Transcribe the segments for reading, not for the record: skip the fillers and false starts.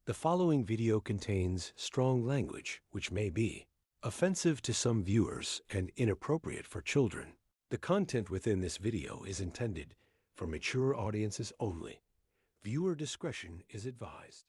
The following video contains strong language, which may be offensive to some viewers and inappropriate for children. The content within this video is intended for mature audiences only. Viewer discretion is advised.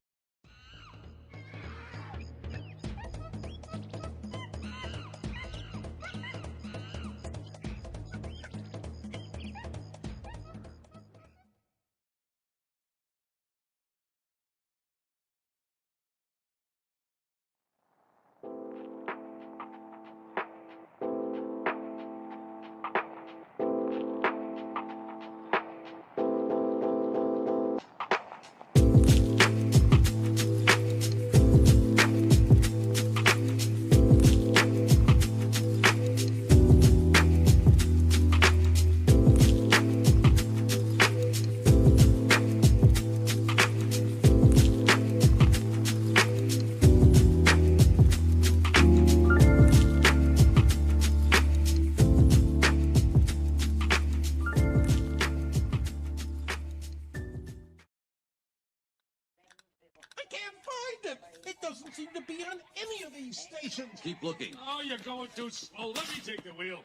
It doesn't seem to be on any of these stations. Keep looking. Oh, you're going too slow. Let me take the wheel.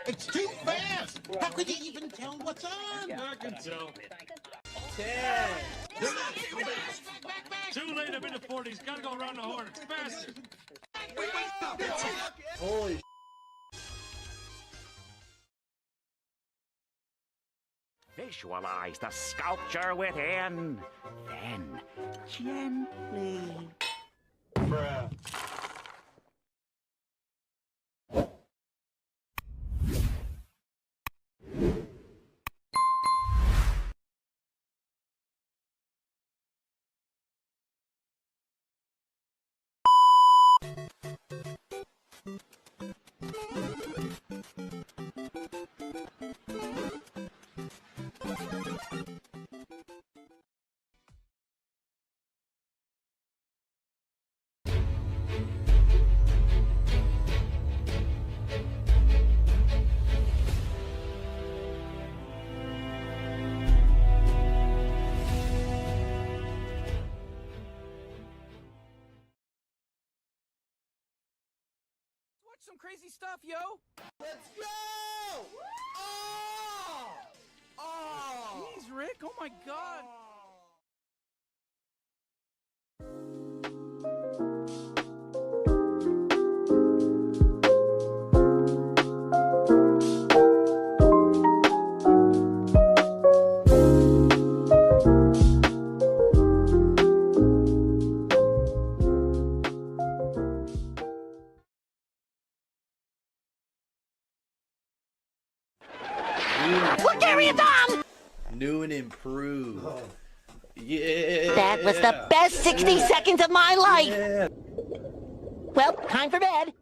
It's too fast. How could you even tell what's on? I can tell. 10. Too late. I'm in the 40s. Gotta go around the horn. It's faster. Holy Visualize the sculpture within. Then, gently. bruh. Watch some crazy stuff, yo! Let's go! Oh! Oh! Jeez, Rick, oh my god! What carry it on? New and improved. Yeah. That was the best 60 seconds of my life. Yeah. Well, time for bed.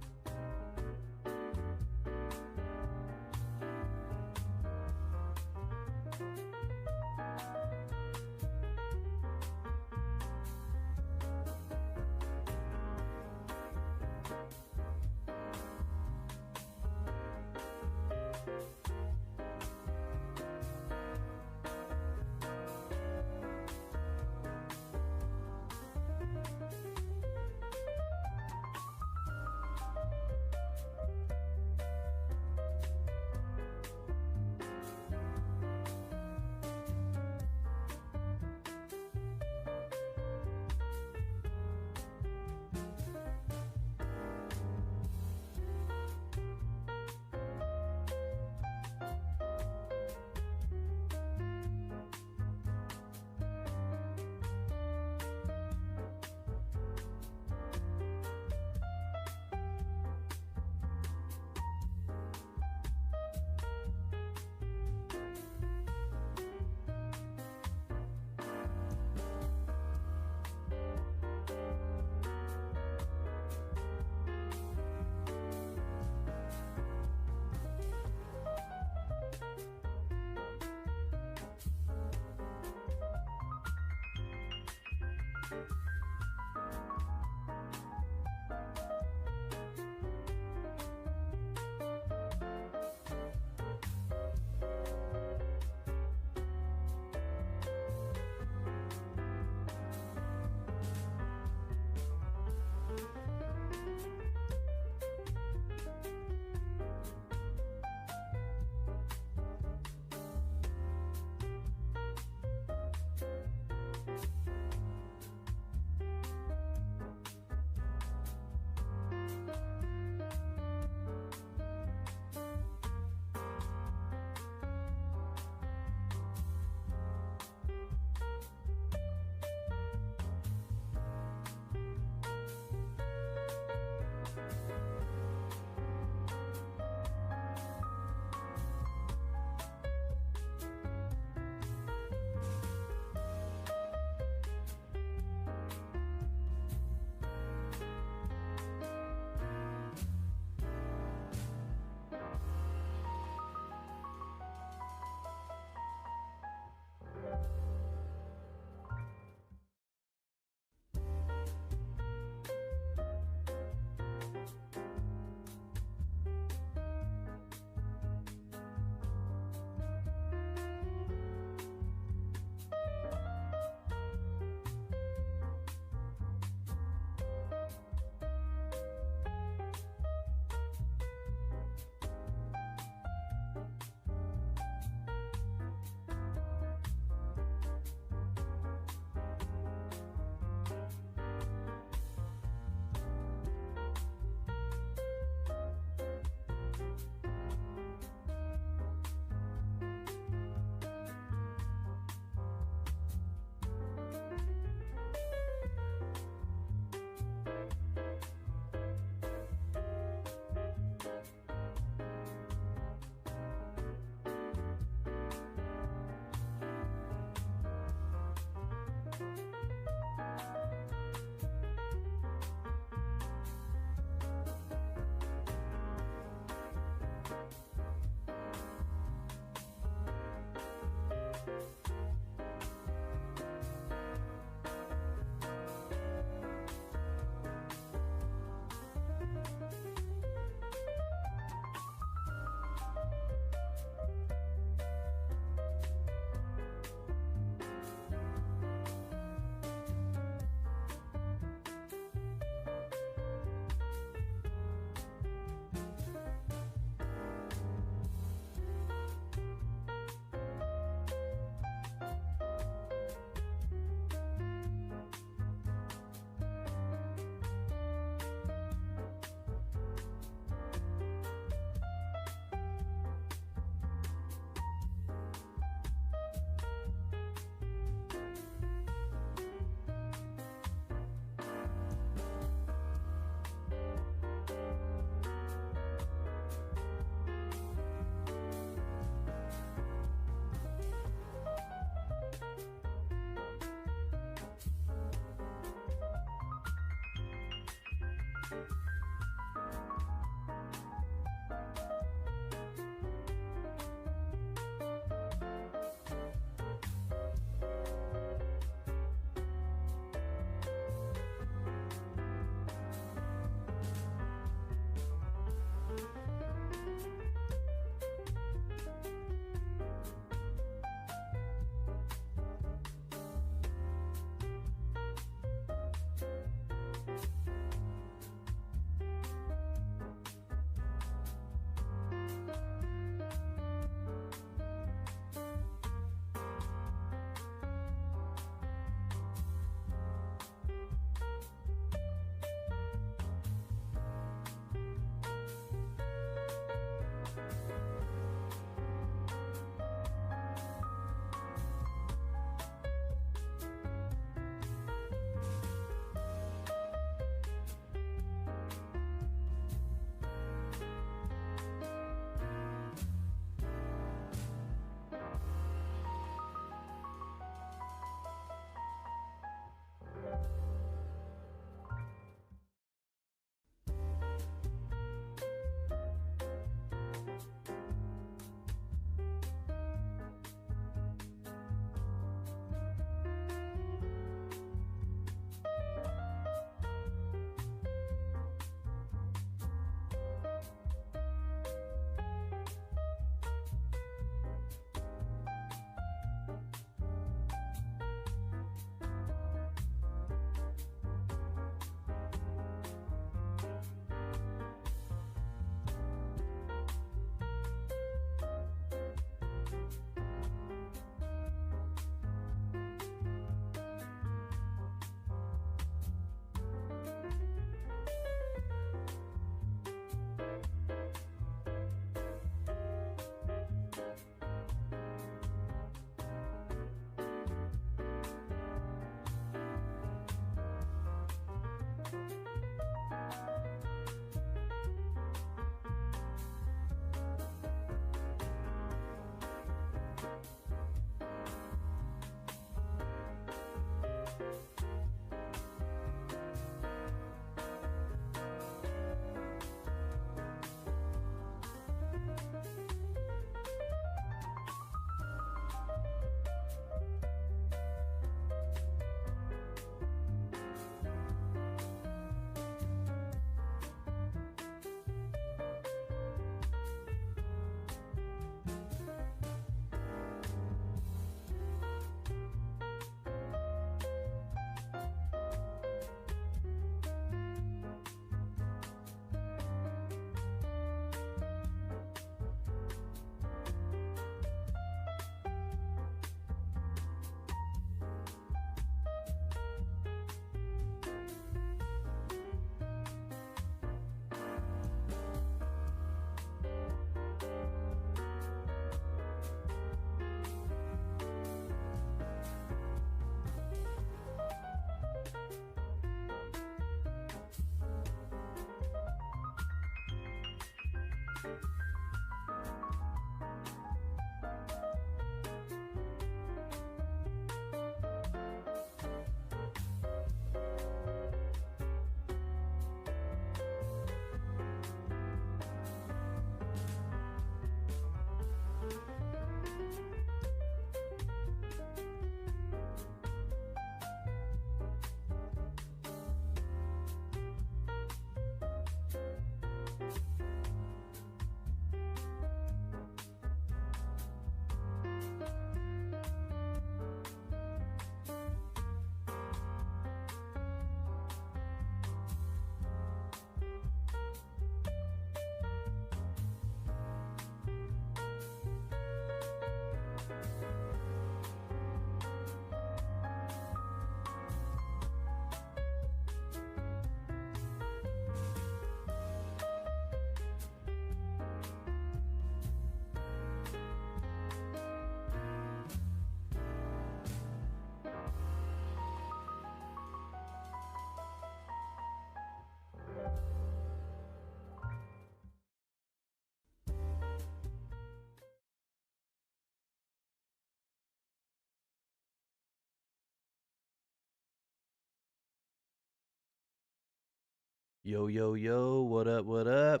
Yo, yo, yo, what up, what up?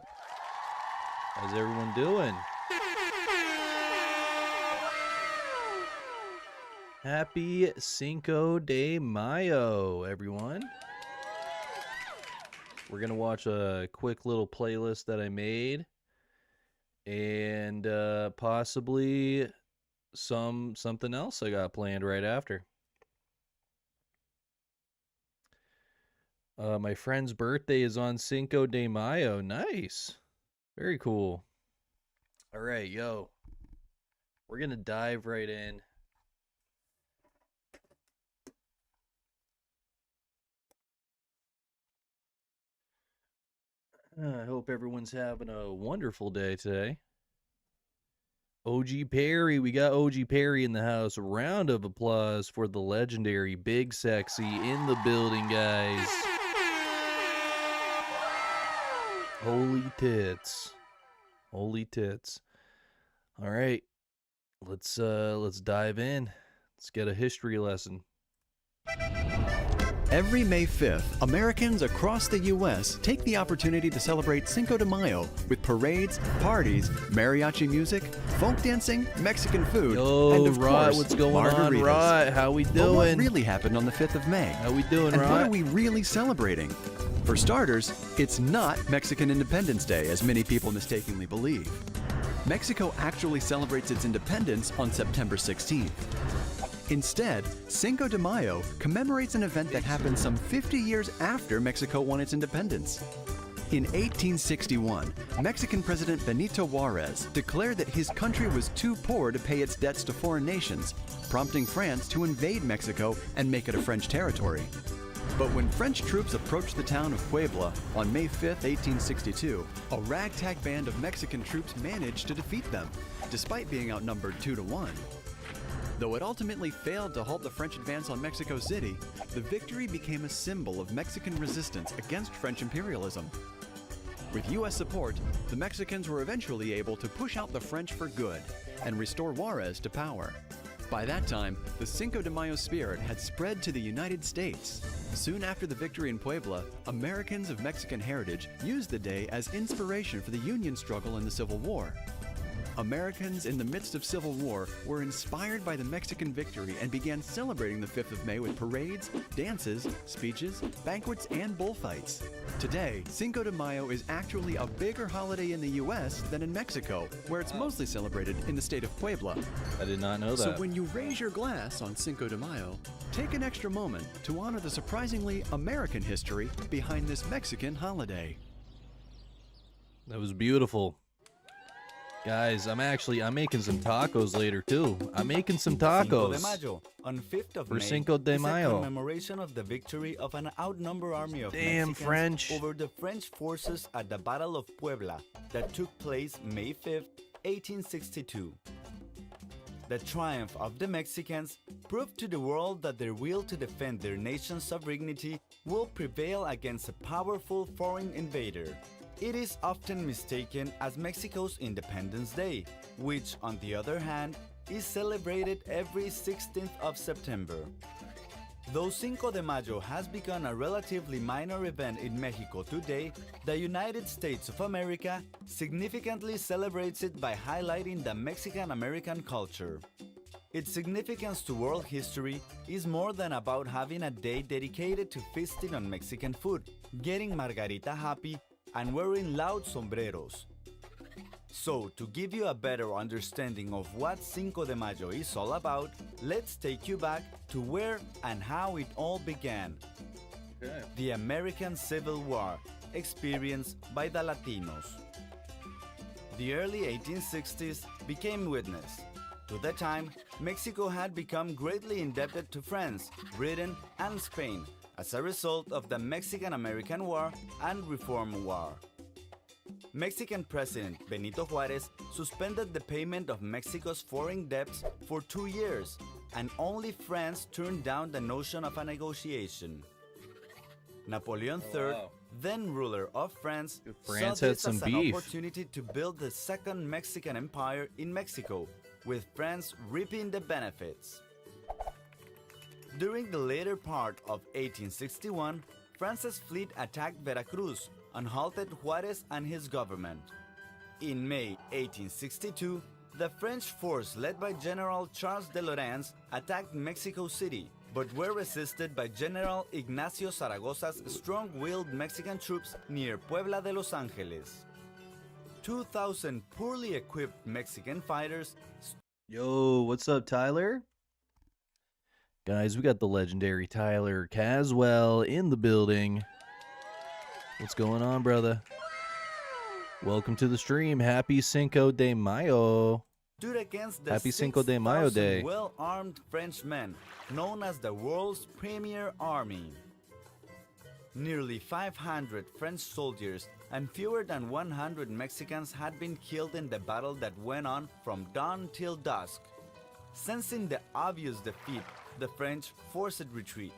How's everyone doing? Happy Cinco de Mayo, everyone. We're going to watch a quick little playlist that I made and possibly something else I got planned right after. My friend's birthday is on Cinco de Mayo. Nice. Very cool. All right, yo. We're going to dive right in. I hope everyone's having a wonderful day today. OG Perry, we got OG Perry in the house. A round of applause for the legendary Big Sexy in the building, guys. Holy tits. Holy tits. All right. Let's dive in. Let's get a history lesson. Every May 5th, Americans across the U.S. take the opportunity to celebrate Cinco de Mayo with parades, parties, mariachi music, folk dancing, Mexican food, Yo, and of Rod, course, what's going margaritas. on, Rod? How we But doing? what really happened on the 5th of May? How we doing, And Rod? what are we really celebrating? For starters, it's not Mexican Independence Day, as many people mistakenly believe. Mexico actually celebrates its independence on September 16th. Instead, Cinco de Mayo commemorates an event that happened some 50 years after Mexico won its independence. In 1861, Mexican President Benito Juarez declared that his country was too poor to pay its debts to foreign nations, prompting France to invade Mexico and make it a French territory. But when French troops approached the town of Puebla on May 5, 1862, a ragtag band of Mexican troops managed to defeat them, despite being outnumbered 2-1. Though it ultimately failed to halt the French advance on Mexico City, the victory became a symbol of Mexican resistance against French imperialism. With U.S. support, the Mexicans were eventually able to push out the French for good and restore Juarez to power. By that time, the Cinco de Mayo spirit had spread to the United States. Soon after the victory in Puebla, Americans of Mexican heritage used the day as inspiration for the Union struggle in the Civil War. Americans in the midst of Civil War were inspired by the Mexican victory and began celebrating the 5th of May with parades, dances, speeches, banquets, and bullfights. Today, Cinco de Mayo is actually a bigger holiday in the U.S. than in Mexico, where it's mostly celebrated in the state of Puebla. I did not know that. So when you raise your glass on Cinco de Mayo, take an extra moment to honor the surprisingly American history behind this Mexican holiday. That was beautiful. Guys, I'm making some tacos later too. I'm making some Cinco de tacos Mayo, on 5th of for May, Cinco de is a Mayo. commemoration of the victory of an outnumbered army of Damn, Mexicans French. over the French forces at the Battle of Puebla that took place May 5th, 1862. The triumph of the Mexicans proved to the world that their will to defend their nation's sovereignty will prevail against a powerful foreign invader. It is often mistaken as Mexico's Independence Day, which, on the other hand, is celebrated every 16th of September. Though Cinco de Mayo has become a relatively minor event in Mexico today, the United States of America significantly celebrates it by highlighting the Mexican-American culture. Its significance to world history is more than about having a day dedicated to feasting on Mexican food, getting margarita happy, and wearing loud sombreros. So, to give you a better understanding of what Cinco de Mayo is all about, let's take you back to where and how it all began. Okay. The American Civil War, experienced by the Latinos. The early 1860s became witness. To the time, Mexico had become greatly indebted to France, Britain, and Spain as a result of the Mexican-American War and Reform War. Mexican President Benito Juárez suspended the payment of Mexico's foreign debts for 2 years, and only France turned down the notion of a negotiation. Napoleon III, then ruler of France, France saw had this some as an beef. opportunity to build the second Mexican empire in Mexico, with France reaping the benefits. During the later part of 1861, France's fleet attacked Veracruz and halted Juárez and his government. In May 1862, the French force led by General Charles de Lorentz attacked Mexico City, but were resisted by General Ignacio Zaragoza's strong-willed Mexican troops near Puebla de Los Angeles. 2,000 poorly equipped Mexican fighters. Yo, what's up, Tyler? Guys, we got the legendary Tyler Caswell in the building. What's going on, brother? Welcome to the stream. Happy Cinco de Mayo. Stood against the Happy Cinco de Mayo 6,000 Day. well-armed Frenchmen, known as the world's premier army. Nearly 500 French soldiers and fewer than 100 Mexicans had been killed in the battle that went on from dawn till dusk. Sensing the obvious defeat, the French forced retreat.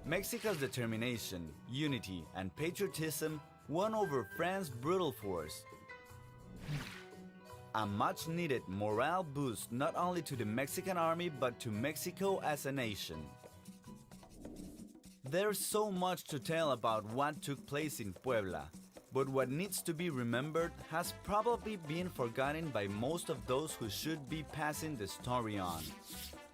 Mexico's determination, unity, and patriotism won over France's brutal force. A much-needed morale boost not only to the Mexican army but to Mexico as a nation. There's so much to tell about what took place in Puebla, but what needs to be remembered has probably been forgotten by most of those who should be passing the story on.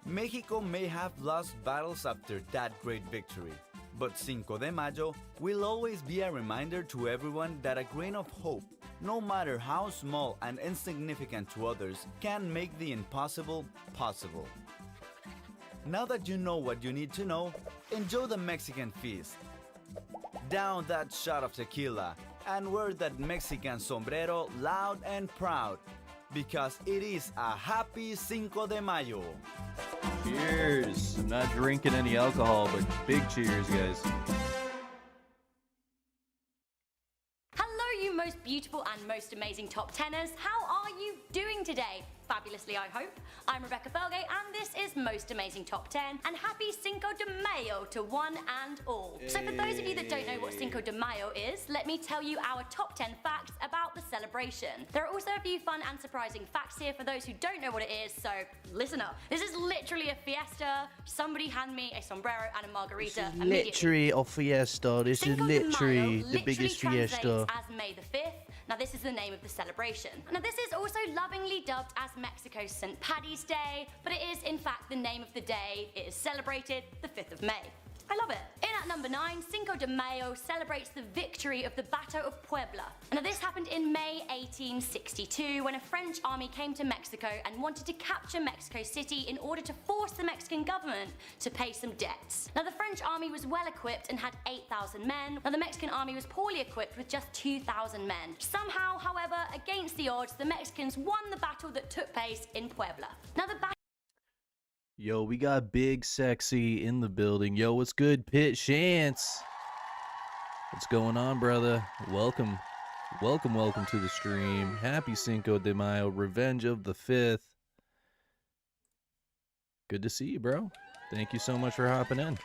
Mexico may have lost battles after that great victory, but Cinco de Mayo will always be a reminder to everyone that a grain of hope, no matter how small and insignificant to others, can make the impossible possible. Now that you know what you need to know, enjoy the Mexican feast. Down that shot of tequila and wear that Mexican sombrero loud and proud, because it is a happy Cinco de Mayo. Cheers. I'm not drinking any alcohol, but big cheers, guys. Hello, you most beautiful and most amazing top teners. How are you doing today? Fabulously, I hope. I'm Rebecca Felgate, and this is Most Amazing Top 10, and happy Cinco de Mayo to one and all. So for those of you that don't know what Cinco de Mayo is, let me tell you our top 10 facts about the celebration. There are also a few fun and surprising facts here for those who don't know what it is, so listen up. This is literally a fiesta. Somebody hand me a sombrero and a margarita immediately. Literally a fiesta. This Cinco is de literally Mayo the biggest fiesta. translates as May the 5th. Now this is the name of the celebration. Now this is also lovingly dubbed as Mexico's St. Paddy's Day, but it is in fact the name of the day. It is celebrated the 5th of May. I love it. In at number 9, Cinco de Mayo celebrates the victory of the Battle of Puebla. Now this happened in May 1862 when a French army came to Mexico and wanted to capture Mexico City in order to force the Mexican government to pay some debts. Now the French army was well equipped and had 8,000 men. Now the Mexican army was poorly equipped with just 2,000 men. Somehow, however, against the odds, the Mexicans won the battle that took place in Puebla. Now the battle Yo, we got Big Sexy in the building. Yo, what's good, Pit Chance? What's going on, brother? Welcome. Welcome to the stream. Happy Cinco de Mayo, Revenge of the 5th. Good to see you, bro. Thank you so much for hopping in.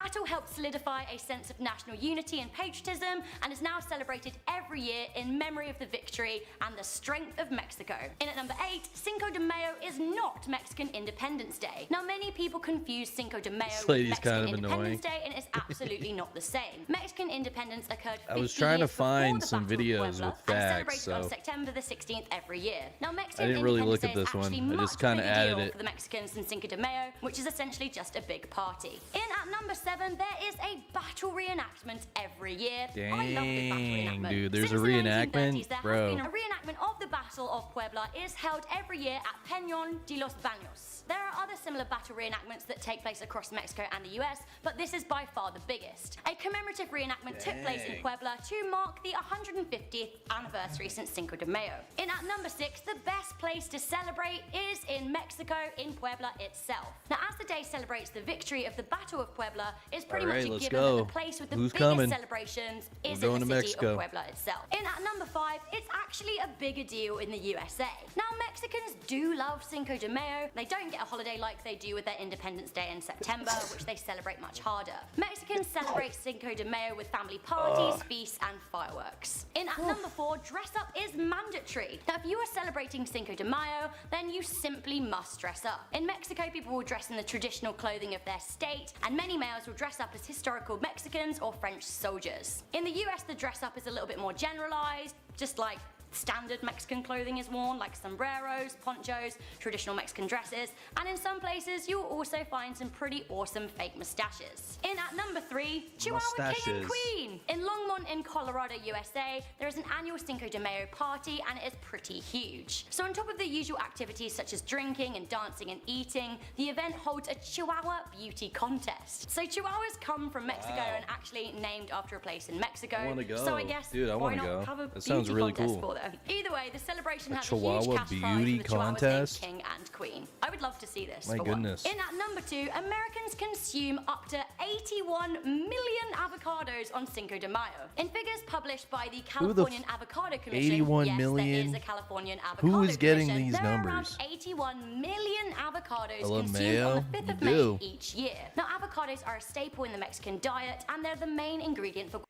battle helped solidify a sense of national unity and patriotism and is now celebrated every year in memory of the victory and the strength of Mexico. In at number 8, Cinco de Mayo is not Mexican Independence Day. Now, many people confuse Cinco de Mayo with Mexican Independence Day, and it's absolutely not the same. Mexican independence occurred 50 I was trying to years before find the some Battle of videos Puebla with and facts, celebrated so on September the 16th every year. Now, Mexican I didn't really Independence look at Day this is one. actually I just much kinda bigger added deal it. for the Mexicans than Cinco de Mayo, which is essentially just a big party. In at number 7, there is a battle reenactment every year. I love this battle Dang, reenactment. dude, there's Since a the reenactment? 1930s, there Bro. has been a reenactment of the Battle of Puebla is held every year at Peñón de los Baños. There are other similar battle reenactments that take place across Mexico and the US, but this is by far the biggest. A commemorative reenactment took place in Puebla to mark the 150th anniversary since Cinco de Mayo. In at number 6, the best place to celebrate is in Mexico, in Puebla itself. Now, as the day celebrates the victory of the Battle of Puebla, it's pretty Alright, much a let's given go. that the place with the Who's biggest coming? celebrations is We're going in to the city Mexico. of Puebla itself. In at number 5, it's actually a bigger deal in the USA. Now, Mexicans do love Cinco de Mayo. They don't get a holiday like they do with their Independence Day in September, which they celebrate much harder. Mexicans celebrate Cinco de Mayo with family parties, feasts, and fireworks. In at number 4, dress up is mandatory. Now, if you are celebrating Cinco de Mayo, then you simply must dress up. In Mexico, people will dress in the traditional clothing of their state, and many males will dress up as historical Mexicans or French soldiers. In the US, the dress up is a little bit more generalized, just like standard Mexican clothing is worn, like sombreros, ponchos, traditional Mexican dresses, and in some places you'll also find some pretty awesome fake mustaches. In at number 3, Chihuahua King and Queen. In Longmont in Colorado, USA, there is an annual Cinco de Mayo party, and it is pretty huge. So on top of the usual activities such as drinking and dancing and eating, the event holds a Chihuahua beauty contest. So Chihuahuas come from Mexico and actually named after a place in Mexico. I wanna go. So I guess Dude, I why wanna not go. have a That sounds beauty really contest cool. for them? Either way, the celebration has a Chihuahua huge cash prize beauty for the Chihuahuas named contest? King and Queen. I would love to see this. My for goodness. One. In at number 2, Americans consume up to 81 million avocados on Cinco de Mayo. In figures published by the Californian Avocado Commission, 81 yes, million? there is a Californian Avocado Who is getting Commission, these there are numbers? around 81 million avocados Hello, consumed Mayo? on the 5th of You do. May each year. Now, avocados are a staple in the Mexican diet, and they're the main ingredient for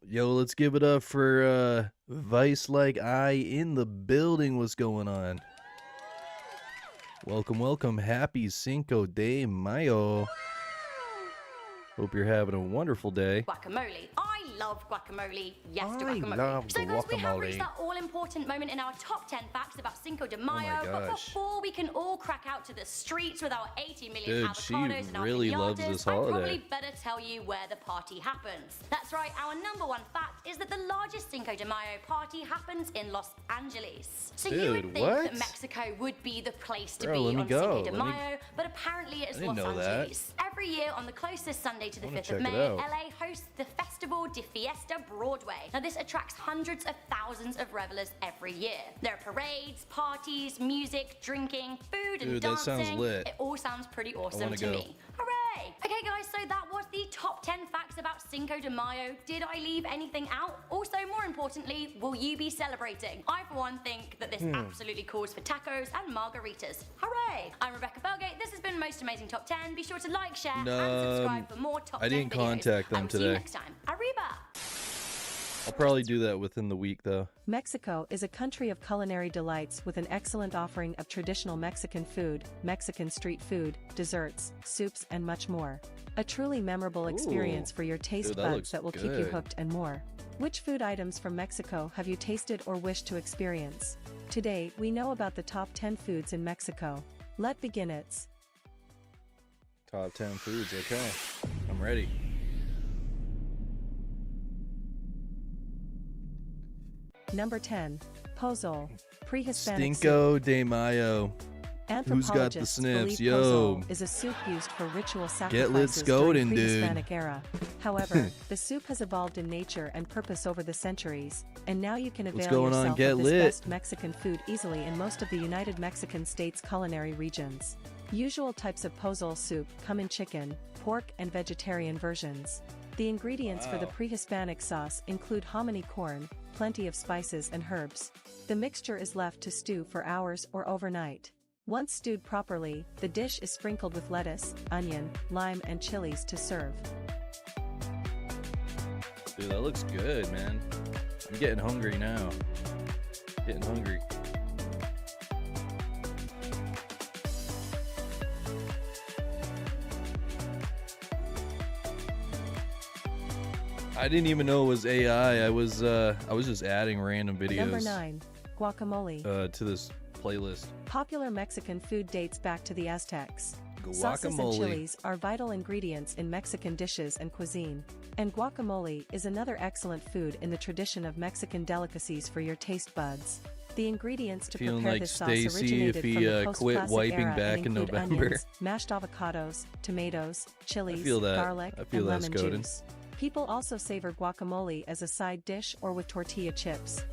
Yo, let's give it up for Vice Like I in the building. What's going on? Welcome, welcome. Happy Cinco de Mayo. Hope you're having a wonderful day. guacamole. I love guacamole. Yes to I guacamole. love So the guys, we have reached guacamole. that all-important moment in our top 10 facts about Cinco de Mayo. But gosh. before we can all crack out to the streets with our 80 million Dude, she avocados and our really loves piñatas, this I holiday. probably better tell you where the party happens. That's right, our number 1 fact is that the largest Cinco de Mayo party happens in Los Angeles. So you would Dude, think what? that Mexico would be the place to Bro, be let me on go. Cinco de Let me- Mayo, but apparently it's I didn't Los know that. Angeles. Every year on the closest Sunday to the wanna 5th of check it May, out. LA hosts the Festival de Fiesta Broadway. Now, this attracts hundreds of thousands of revelers every year. There are parades, parties, music, drinking, food, and Dude, that dancing. sounds lit. It all sounds pretty awesome wanna to go. me. Hooray! Okay, guys, so that was the top 10 facts about Cinco de Mayo. Did I leave anything out? Also, more importantly, will you be celebrating? I, for one, think that this absolutely calls for tacos and margaritas. Hooray! I'm Rebecca Felgate. This has been Most Amazing Top 10. Be sure to like, share, and subscribe for more top 10 I didn't videos. contact them I will see you today. next time. Arriba! I'll probably do that within the week, though. Mexico is a country of culinary delights with an excellent offering of traditional Mexican food, Mexican street food, desserts, soups, and much more. A truly memorable experience for your taste Dude, that buds looks that will keep you good. hooked and more. Which food items from Mexico have you tasted or wish to experience? Today, we know about the top 10 foods in Mexico. Let's begin it. Top 10 foods, okay. I'm ready. Number 10. Pozole. Pre-Hispanic soup. Cinco de Mayo. Who's got the Anthropologists sniffs? believe Yo. pozole is a soup used for ritual Get lit sacrifices scolding, during dude. pre-Hispanic era. However, the soup has evolved in nature and purpose over the centuries, and now you can What's avail going on? yourself Get of this lit. best Mexican food easily in most of the United Mexican States culinary regions. Usual types of pozole soup come in chicken, pork, and vegetarian versions. The ingredients for the Wow. pre-Hispanic sauce include hominy corn, plenty of spices and herbs. The mixture is left to stew for hours or overnight. Once stewed properly, the dish is sprinkled with lettuce, onion, lime, and chilies to serve. Dude, that looks good, man. I'm getting hungry now. Getting hungry. I didn't even know it was AI. I was just adding random videos. Number 9. Guacamole. To this playlist. Popular Mexican food dates back to the Aztecs. Guacamole. Sauces and chilies are vital ingredients in Mexican dishes and cuisine. And guacamole is another excellent food in the tradition of Mexican delicacies for your taste buds. The ingredients to Feeling prepare like this sauce Stacey originated if he from the quit post-classic wiping era back and in include November. onions, mashed avocados, tomatoes, chilies, feel that. garlic, I feel and that's lemon coding. juice. People also savor guacamole as a side dish or with tortilla chips.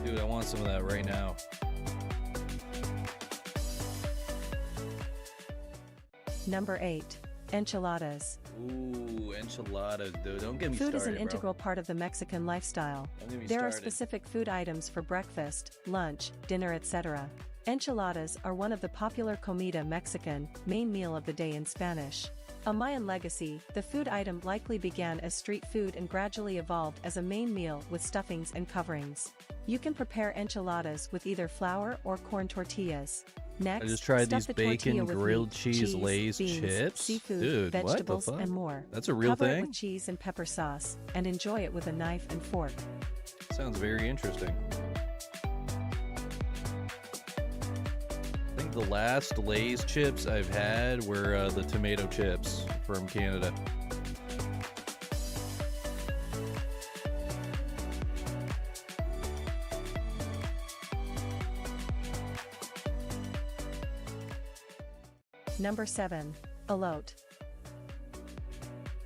Dude, I want some of that right now. Number 8. Enchiladas. Ooh, enchiladas, dude. Don't get me Food started, is an bro. integral part of the Mexican lifestyle. Don't get me There are started. specific food items for breakfast, lunch, dinner, etc. Enchiladas are one of the popular comida Mexican, main meal of the day in Spanish. A Mayan legacy, the food item likely began as street food and gradually evolved as a main meal with stuffings and coverings. You can prepare enchiladas with either flour or corn tortillas. Next, I just tried stuff these the tortilla bacon with grilled meat, cheese Lay's beans, chips. seafood, Dude, what the vegetables, fuck? and more. That's a real Cover thing? it with cheese and pepper sauce, and enjoy it with a knife and fork. Sounds very interesting. I think the last Lay's chips I've had were the tomato chips from Canada. Number 7. Elote.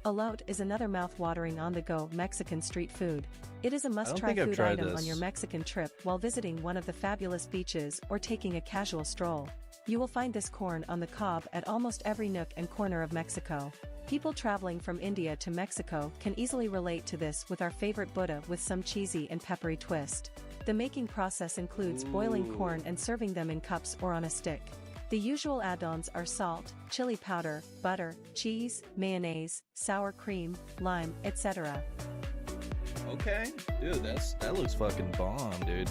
Elote is another mouth-watering on-the-go Mexican street food. It is a must-try think I've food tried item on this. your Mexican trip while visiting one of the fabulous beaches or taking a casual stroll. You will find this corn on the cob at almost every nook and corner of Mexico. People traveling from India to Mexico can easily relate to this with our favorite Buddha with some cheesy and peppery twist. The making process includes boiling corn and serving them in cups or on a stick. The usual add-ons are salt, chili powder, butter, cheese, mayonnaise, sour cream, lime, etc. Okay. Dude, that looks fucking bomb, dude.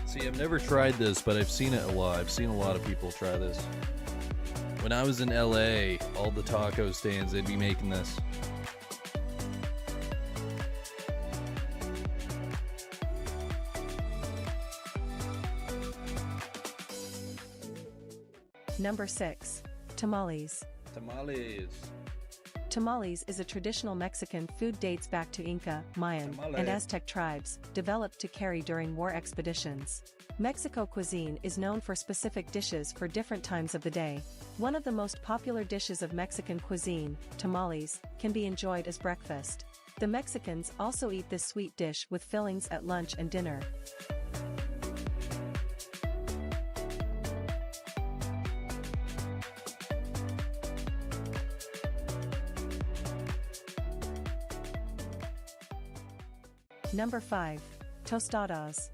See, I've never tried this, but I've seen it a lot. I've seen a lot of people try this. When I was in LA, all the taco stands, they'd be making this. Number 6. Tamales. Tamales. Tamales is a traditional Mexican food dates back to Inca, Mayan, and Aztec tribes, developed to carry during war expeditions. Mexico cuisine is known for specific dishes for different times of the day. One of the most popular dishes of Mexican cuisine, tamales, can be enjoyed as breakfast. The Mexicans also eat this sweet dish with fillings at lunch and dinner. Number 5. Tostadas.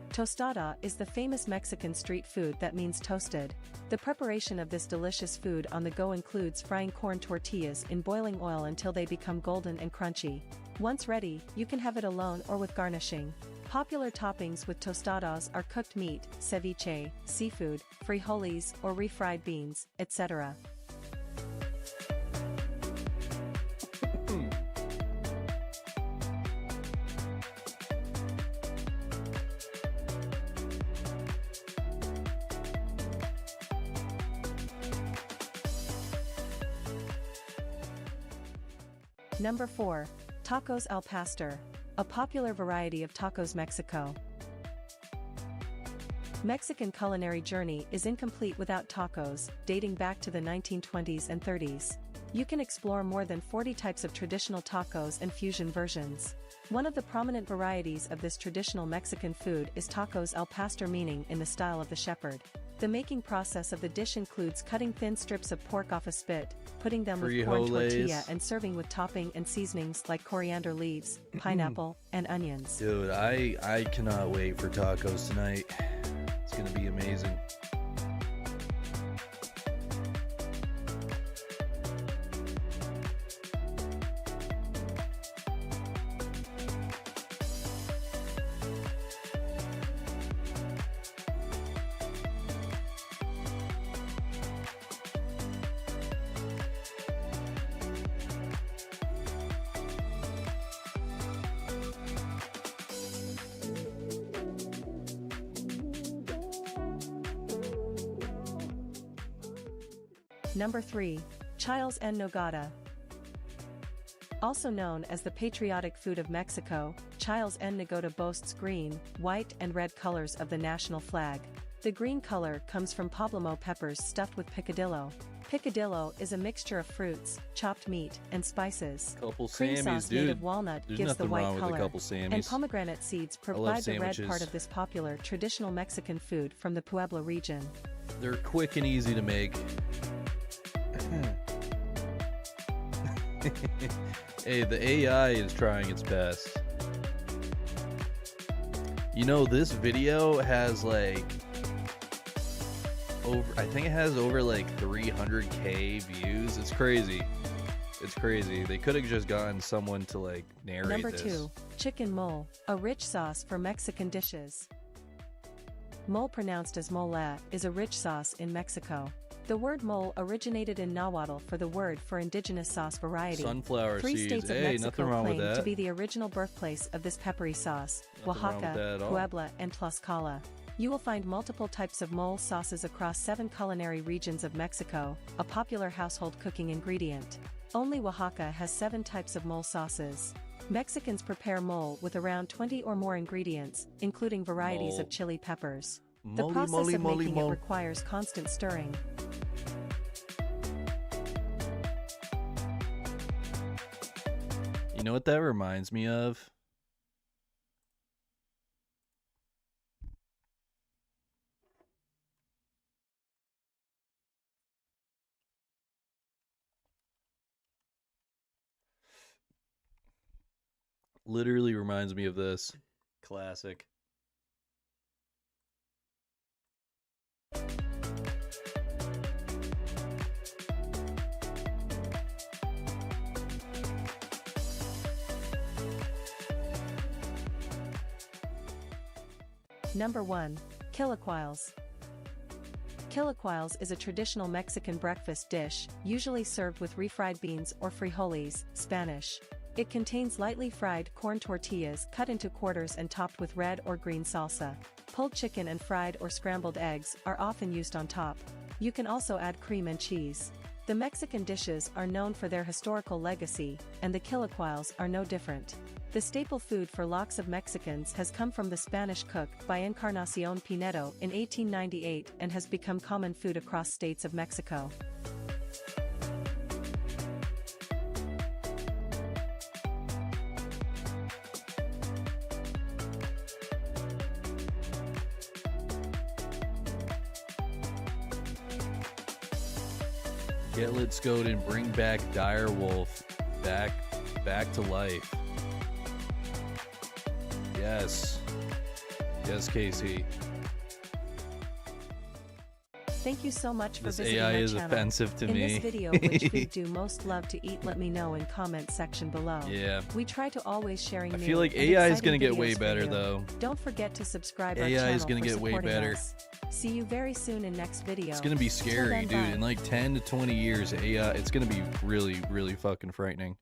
Tostada is the famous Mexican street food that means toasted. The preparation of this delicious food on the go includes frying corn tortillas in boiling oil until they become golden and crunchy. Once ready, you can have it alone or with garnishing. Popular toppings with tostadas are cooked meat, ceviche, seafood, frijoles or refried beans, etc. Number 4. Tacos al pastor, a popular variety of tacos Mexico. Mexican culinary journey is incomplete without tacos, dating back to the 1920s and 30s. You can explore more than 40 types of traditional tacos and fusion versions. One of the prominent varieties of this traditional Mexican food is tacos al pastor, meaning in the style of the shepherd. The making process of the dish includes cutting thin strips of pork off a spit, putting them with corn Frijoles. tortilla and serving with topping and seasonings like coriander leaves, pineapple, and onions. Dude, I cannot wait for tacos tonight. It's gonna be amazing. Number 3. Chiles en nogada. Also known as the patriotic food of Mexico, chiles en nogada boasts green, white and red colors of the national flag. The green color comes from poblano peppers stuffed with picadillo. Picadillo is a mixture of fruits, chopped meat, and spices. Couple Cream Sammies, sauce dude. made of walnut There's gives the nothing white wrong with a color. couple Sammies. And pomegranate seeds provide the red sandwiches. part of this popular traditional Mexican food from the Puebla region. They're quick and easy to make. Hey, the AI is trying its best. You know, this video has like I think it has over like 300K views. It's crazy. It's crazy. They could have just gotten someone to like narrate Number this. 2. Chicken mole, a rich sauce for Mexican dishes. Mole, pronounced as mole, is a rich sauce in Mexico. The word mole originated in Nahuatl for the word for indigenous sauce variety. Sunflower 3 seeds. states of Hey, Mexico nothing wrong with claim that. to be the original birthplace of this peppery sauce: Nothing wrong with that Oaxaca, at all. Puebla, and Tlaxcala. You will find multiple types of mole sauces across 7 culinary regions of Mexico, a popular household cooking ingredient. Only Oaxaca has 7 types of mole sauces. Mexicans prepare mole with around 20 or more ingredients, including varieties Mole. of chili peppers. The Mole, process mole, of mole, making mole. it requires constant stirring. You know what that reminds me of? Literally reminds me of this. Classic. Number 1. Chilaquiles. Chilaquiles is a traditional Mexican breakfast dish, usually served with refried beans or frijoles, Spanish. It contains lightly fried corn tortillas cut into quarters and topped with red or green salsa. Pulled chicken and fried or scrambled eggs are often used on top. You can also add cream and cheese. The Mexican dishes are known for their historical legacy, and the chilaquiles are no different. The staple food for lots of Mexicans has come from the Spanish cook by Encarnacion Pinedo in 1898 and has become common food across states of Mexico. Get Let's Go and bring back Direwolf back to life. Yes. Yes, Casey. Thank you so much for This visiting AI our is channel. offensive to In me. this video, which food do most love to eat? Let me know in comment section below. Yeah. We try to always sharing I new feel like and AI is exciting gonna get way videos for better you. though. Don't forget to subscribe our AI channel is gonna for get way supporting better. us. See you very soon in next video. It's gonna be Till scary, then, dude. bye. In like 10 to 20 years, AI, it's gonna be really, really fucking frightening.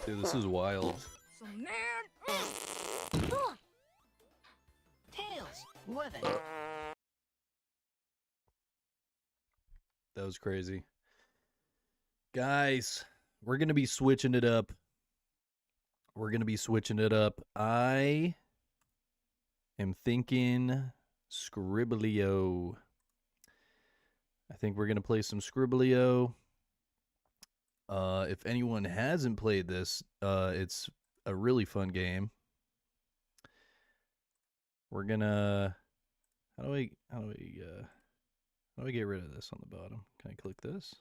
Dude, this is wild. So man. Tails, with it. That was crazy. Guys, We're going to be switching it up. I am thinking Scribblio. I think we're going to play some Scribblio. If anyone hasn't played this, it's a really fun game. We're gonna. How do I get rid of this on the bottom? Can I click this?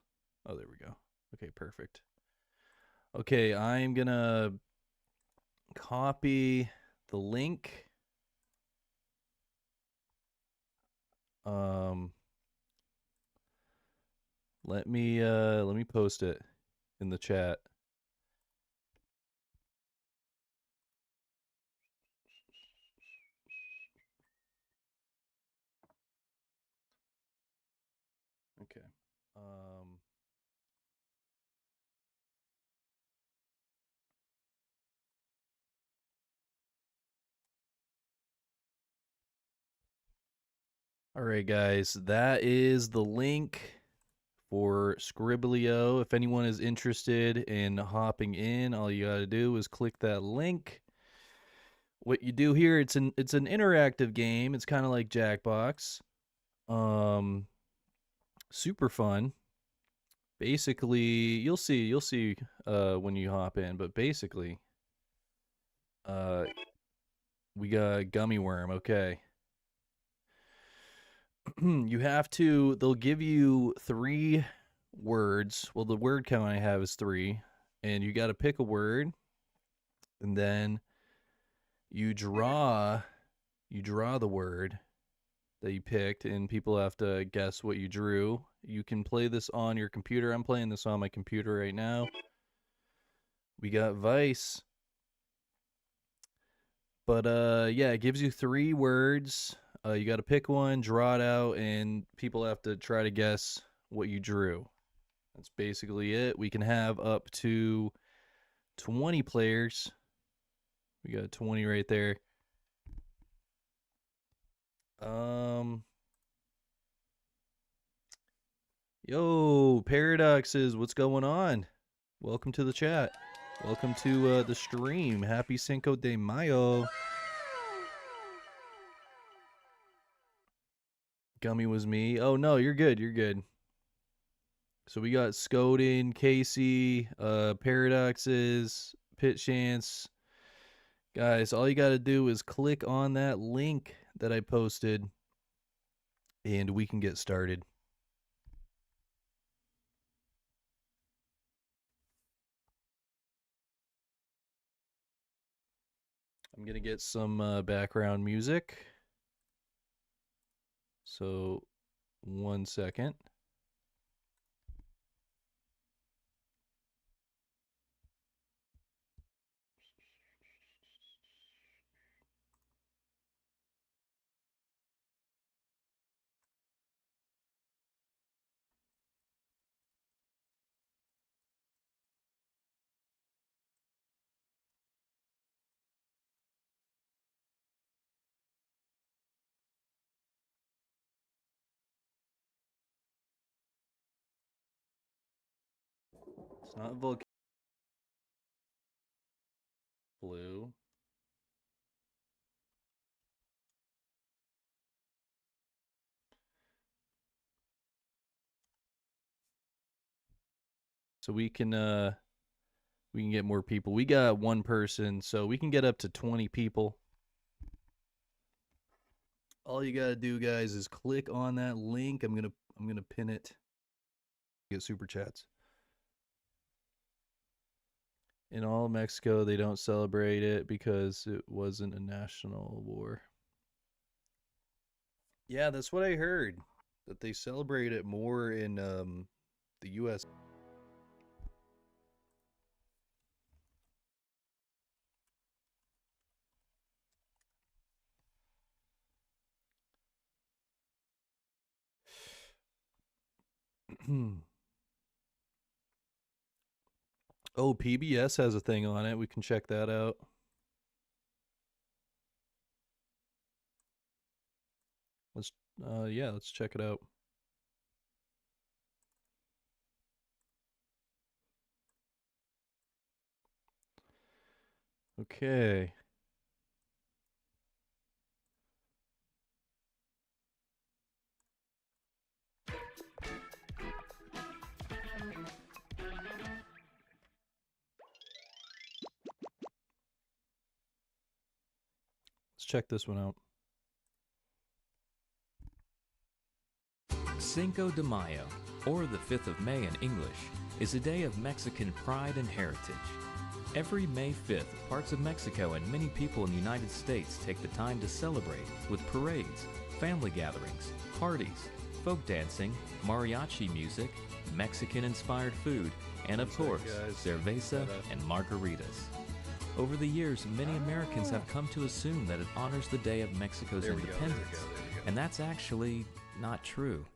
Oh, there we go. Okay, perfect. Okay, I'm gonna copy the link. Let me post it in the chat. Okay. All right, guys, that is the link for Scribblio. If anyone is interested in hopping in, all you got to do is click that link. What you do here, it's an interactive game. It's kind of like Jackbox. Super fun. Basically, you'll see when you hop in, but basically we got gummy worm, okay. They'll give you 3 words. Well, the word count I have is 3, and you got to pick a word, and then you draw the word that you picked, and people have to guess what you drew. You can play this on your computer. I'm playing this on my computer right now. We got Vice. But yeah, it gives you 3 words. You got to pick one, draw it out, and people have to try to guess what you drew. That's basically it. We can have up to 20 players. We got 20 right there. Yo, Paradoxes, what's going on? Welcome to the chat. Welcome to the stream. Happy Cinco de Mayo. Gummy was me. Oh, no, you're good. You're good. So we got Scoden, Casey, Paradoxes, Pit Chance. Guys, all you got to do is click on that link that I posted, and we can get started. I'm going to get some background music. So, 1 second. It's not volcano. Blue. So we can get more people. We got 1 person, so we can get up to 20 people. All you gotta do, guys, is click on that link. I'm gonna pin it. Get super chats. In all of Mexico, they don't celebrate it because it wasn't a national war. Yeah, that's what I heard. That they celebrate it more in the U.S. Oh, PBS has a thing on it. We can check that out. Let's check it out. Okay. Let's check this one out. Cinco de Mayo, or the 5th of May in English, is a day of Mexican pride and heritage. Every May 5th, parts of Mexico and many people in the United States take the time to celebrate with parades, family gatherings, parties, folk dancing, mariachi music, Mexican-inspired food, and of course, cerveza and margaritas. Over the years, many Americans have come to assume that it honors the day of Mexico's independence, and that's actually not true.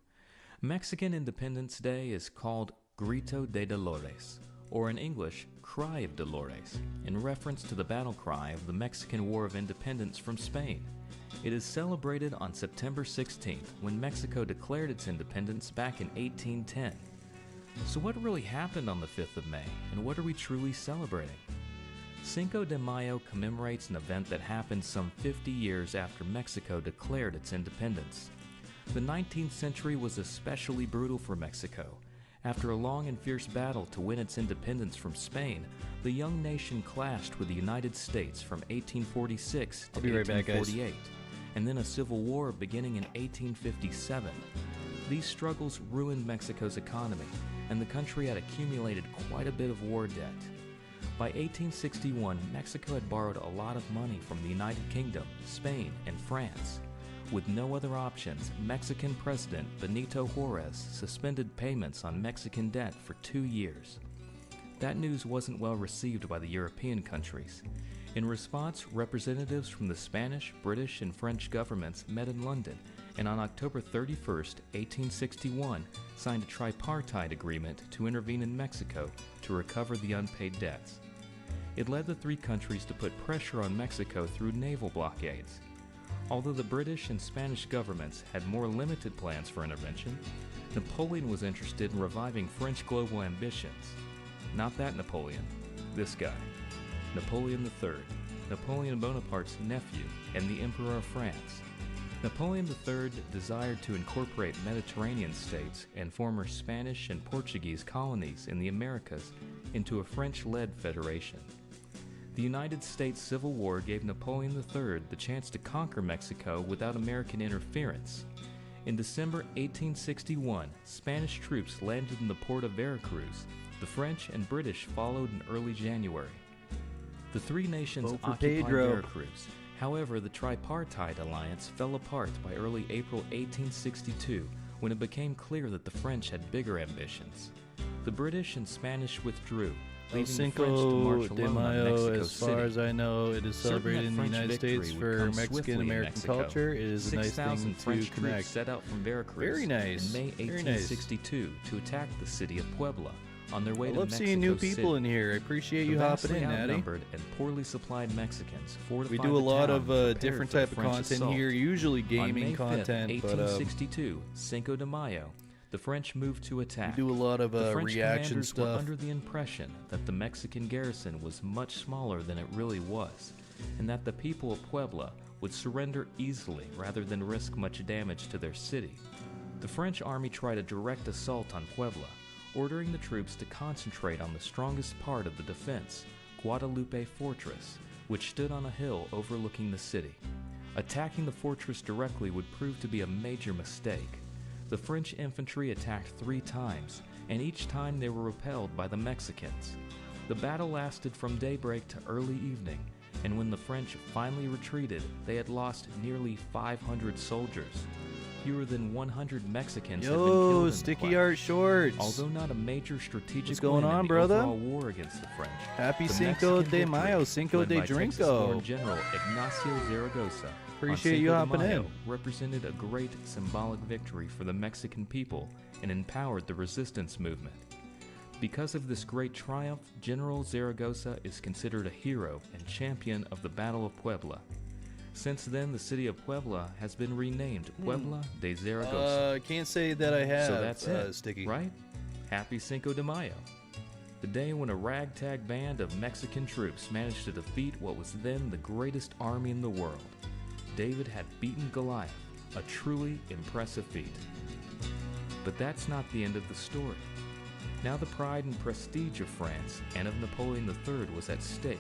Mexican Independence Day is called Grito de Dolores, or in English, Cry of Dolores, in reference to the battle cry of the Mexican War of Independence from Spain. It is celebrated on September 16th, when Mexico declared its independence back in 1810. So what really happened on the 5th of May, and what are we truly celebrating? Cinco de Mayo commemorates an event that happened some 50 years after Mexico declared its independence. The 19th century was especially brutal for Mexico. After a long and fierce battle to win its independence from Spain, the young nation clashed with the United States from 1846 to 1848, and then a civil war beginning in 1857. These struggles ruined Mexico's economy, and the country had accumulated quite a bit of war debt. By 1861, Mexico had borrowed a lot of money from the United Kingdom, Spain, and France. With no other options, Mexican President Benito Juarez suspended payments on Mexican debt for 2 years. That news wasn't well received by the European countries. In response, representatives from the Spanish, British, and French governments met in London, and on October 31st, 1861, signed a tripartite agreement to intervene in Mexico to recover the unpaid debts. It led the three countries to put pressure on Mexico through naval blockades. Although the British and Spanish governments had more limited plans for intervention, Napoleon was interested in reviving French global ambitions. Not that Napoleon, this guy, Napoleon III, Napoleon Bonaparte's nephew and the Emperor of France. Napoleon III desired to incorporate Mediterranean states and former Spanish and Portuguese colonies in the Americas into a French-led federation. The United States Civil War gave Napoleon III the chance to conquer Mexico without American interference. In December 1861, Spanish troops landed in the port of Veracruz. The French and British followed in early January. The three nations occupied Veracruz. However, the tripartite alliance fell apart by early April 1862, when it became clear that the French had bigger ambitions. The British and Spanish withdrew, leaving the French to march alone on Mexico as far as I know, it is celebrated in the United States for Mexican-American culture. It is a nice thing French to connect. Troops set out from Veracruz Very nice. in May 1862 to attack the city of Puebla on their way I to love Mexico seeing new City. people in here. I appreciate you The hopping vastly in, Natty. outnumbered and poorly supplied Mexicans fortified We do a the lot town of prepared different for the type of French content assault. here, usually On gaming May 5th, content, but 1862, Cinco de Mayo, the French moved to attack. we do a lot of The French reaction commanders were stuff. under the impression that the Mexican garrison was much smaller than it really was, and that the people of Puebla would surrender easily rather than risk much damage to their city. The French army tried a direct assault on Puebla, ordering the troops to concentrate on the strongest part of the defense, Guadalupe Fortress, which stood on a hill overlooking the city. Attacking the fortress directly would prove to be a major mistake. The French infantry attacked 3 times, and each time they were repelled by the Mexicans. The battle lasted from daybreak to early evening, and when the French finally retreated, they had lost nearly 500 soldiers. Fewer than 100 Mexicans had been killed in the Sticky clash. Art Shorts. Although not a major strategic What's going win on, in the brother? overall war against the French, Happy the Cinco Mexican de Mayo, victory, Cinco led de by Drinko. Texas-born General Ignacio Zaragoza, Appreciate on you Cinco de hopping Mayo, in. represented a great symbolic victory for the Mexican people and empowered the resistance movement. Because of this great triumph, General Zaragoza is considered a hero and champion of the Battle of Puebla. Since then, the city of Puebla has been renamed Puebla de Zaragoza. Can't say that I have. So that's it, Sticky. right? Happy Cinco de Mayo. the day when a ragtag band of Mexican troops managed to defeat what was then the greatest army in the world. David had beaten Goliath, a truly impressive feat. But that's not the end of the story. Now the pride and prestige of France and of Napoleon III was at stake.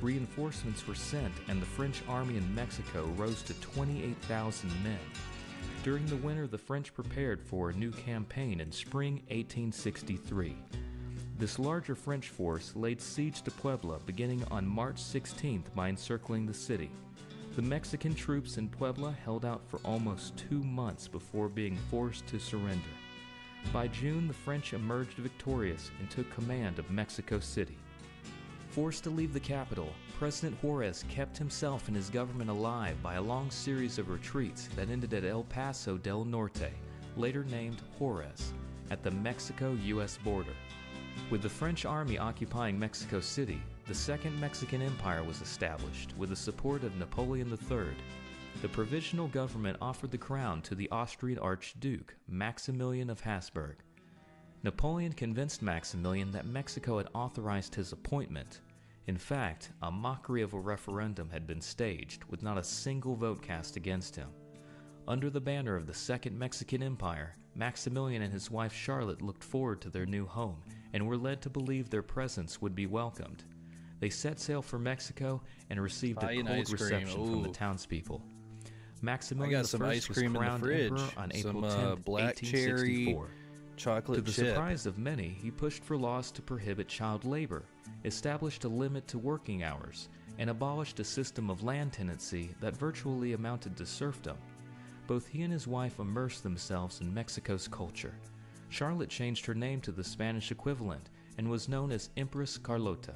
Reinforcements were sent, and the French army in Mexico rose to 28,000 men. During the winter, the French prepared for a new campaign in spring 1863. This larger French force laid siege to Puebla beginning on March 16th by encircling the city. The Mexican troops in Puebla held out for almost 2 months before being forced to surrender. By June, the French emerged victorious and took command of Mexico City. Forced to leave the capital, President Juarez kept himself and his government alive by a long series of retreats that ended at El Paso del Norte, later named Juarez, at the Mexico-U.S. border. With the French army occupying Mexico City, the Second Mexican Empire was established with the support of Napoleon III. The provisional government offered the crown to the Austrian Archduke, Maximilian of Habsburg. Napoleon convinced Maximilian that Mexico had authorized his appointment. In fact, a mockery of a referendum had been staged, with not a single vote cast against him. Under the banner of the Second Mexican Empire, Maximilian and his wife Charlotte looked forward to their new home and were led to believe their presence would be welcomed. They set sail for Mexico and received a cold reception from the townspeople. Maximilian I was crowned emperor on April 10, black 1864. Cherry, chocolate to the chip. surprise of many, he pushed for laws to prohibit child labor, established a limit to working hours, and abolished a system of land tenancy that virtually amounted to serfdom. Both he and his wife immersed themselves in Mexico's culture. Charlotte changed her name to the Spanish equivalent and was known as Empress Carlota.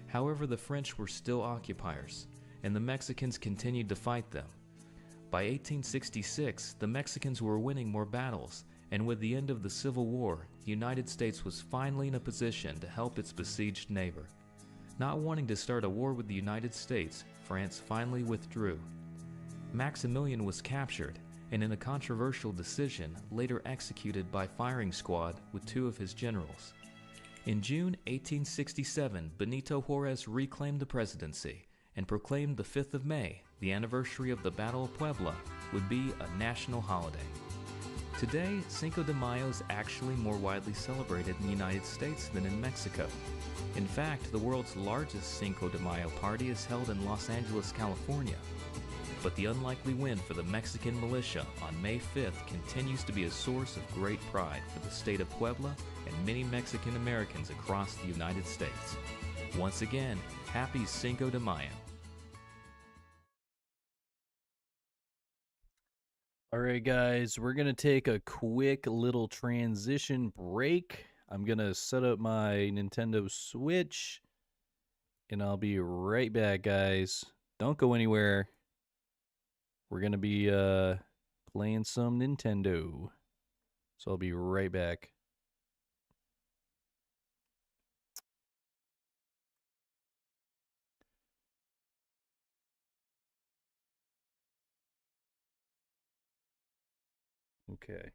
However, the French were still occupiers, and the Mexicans continued to fight them. By 1866, the Mexicans were winning more battles, and with the end of the Civil War, the United States was finally in a position to help its besieged neighbor. Not wanting to start a war with the United States, France finally withdrew. Maximilian was captured, and in a controversial decision, later executed by firing squad with 2 of his generals. In June 1867, Benito Juarez reclaimed the presidency and proclaimed the 5th of May, the anniversary of the Battle of Puebla, would be a national holiday. Today, Cinco de Mayo is actually more widely celebrated in the United States than in Mexico. In fact, the world's largest Cinco de Mayo party is held in Los Angeles, California. But the unlikely win for the Mexican militia on May 5th continues to be a source of great pride for the state of Puebla and many Mexican Americans across the United States. Once again, happy Cinco de Mayo. All right, guys, we're going to take a quick little transition break. I'm going to set up my Nintendo Switch, and I'll be right back, guys. Don't go anywhere. We're going to be playing some Nintendo. So I'll be right back. Okay.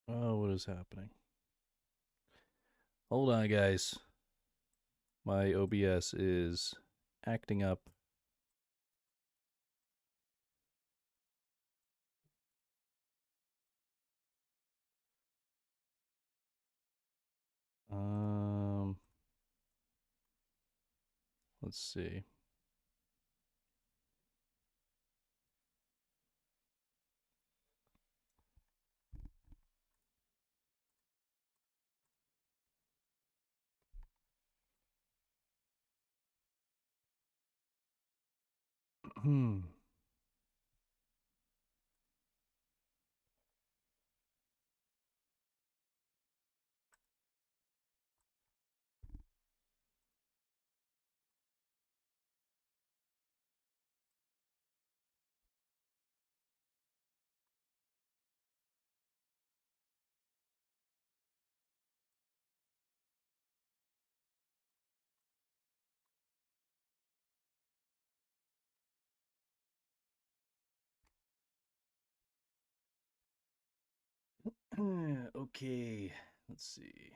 Oh, what is happening? Hold on, guys. My OBS is acting up. Let's see. Okay, let's see.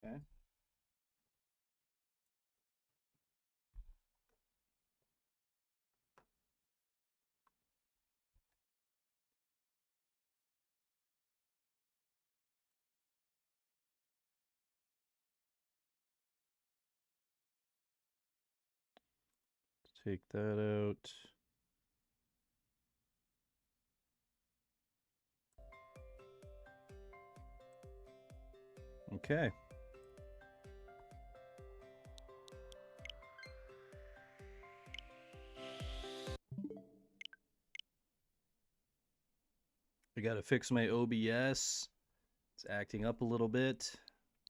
Okay. Take that out. Okay. I gotta fix my OBS. It's acting up a little bit,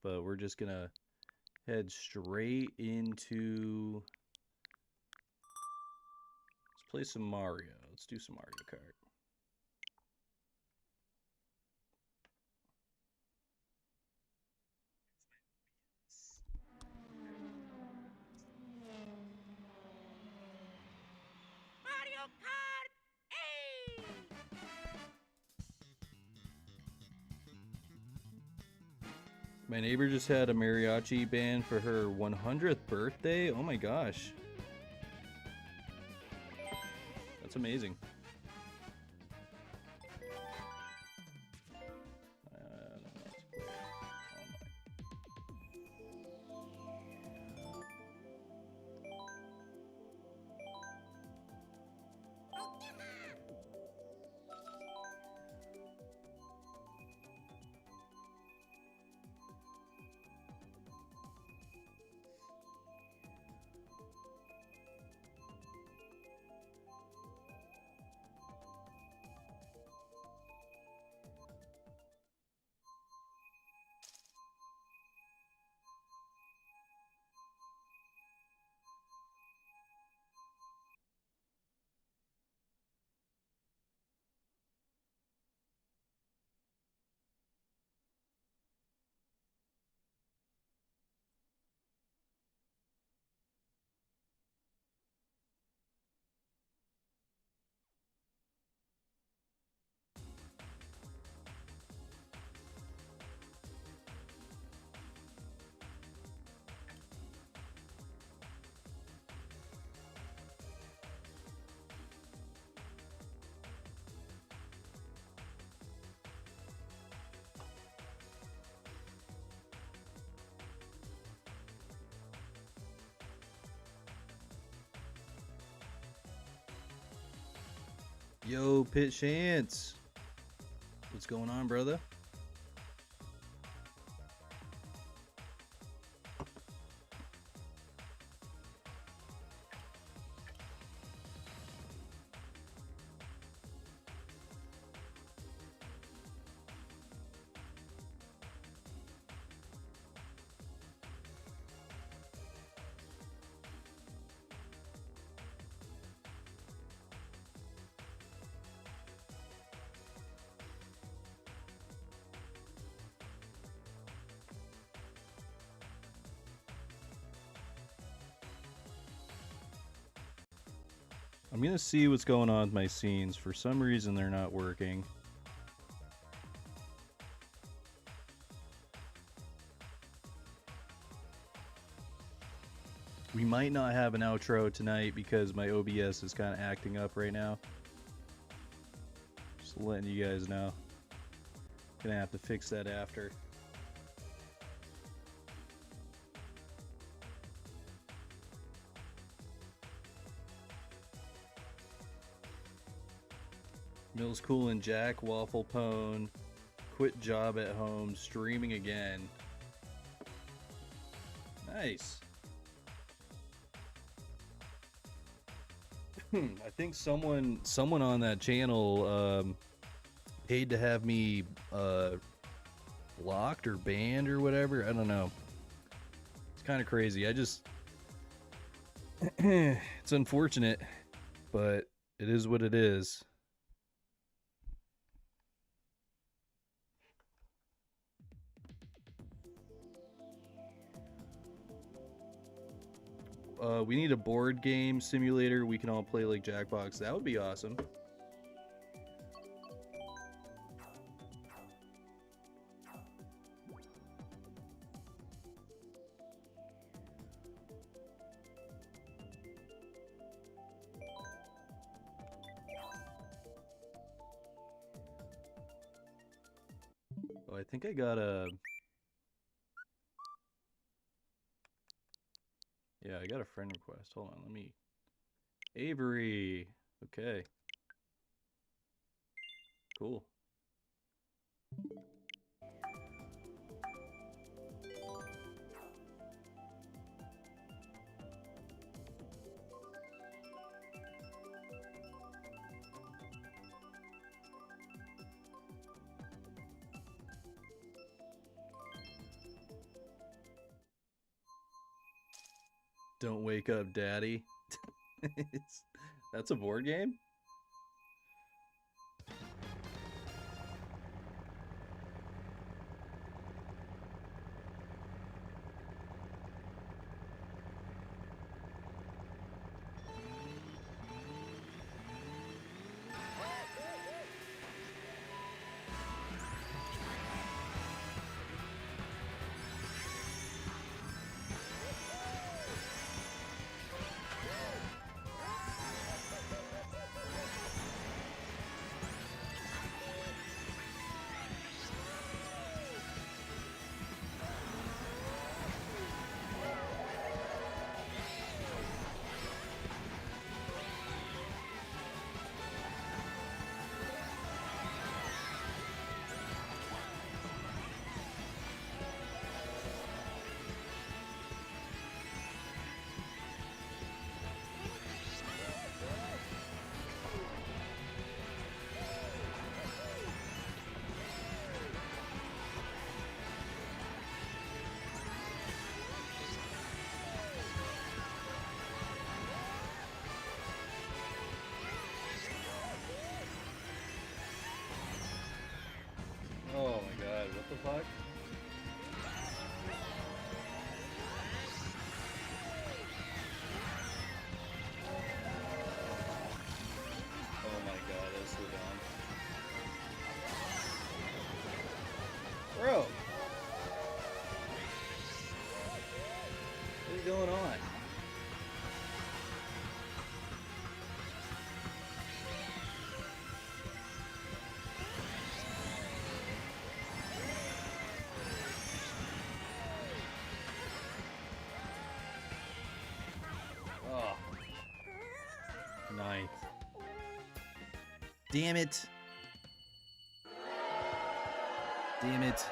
but we're just gonna head straight into... Let's play some Mario. Let's do some Mario Kart. Mario Kart! Hey! My neighbor just had a mariachi band for her 100th birthday. Oh my gosh. That's amazing. Yo, Pit Chance. What's going on, brother? I'm gonna see what's going on with my scenes. For some reason, they're not working. We might not have an outro tonight because my OBS is kind of acting up right now. Just letting you guys know. Gonna have to fix that after. millscoolin, Jack, Waffle Pone, quit job at home, streaming again. Nice. I think someone on that channel paid to have me blocked or banned or whatever. I don't know. It's kind of crazy. I just it's unfortunate, but it is what it is. We need a board game simulator we can all play like Jackbox. That would be awesome. Oh, I think I got a... Yeah, I got a friend request. Hold on, let me... Avery! Okay. Cool. Don't Wake Up Daddy. That's a board game? Oh my god, what the fuck? Oh my god, that's so dumb. Bro! What is going on? Oh. Nice. Damn it. Damn it.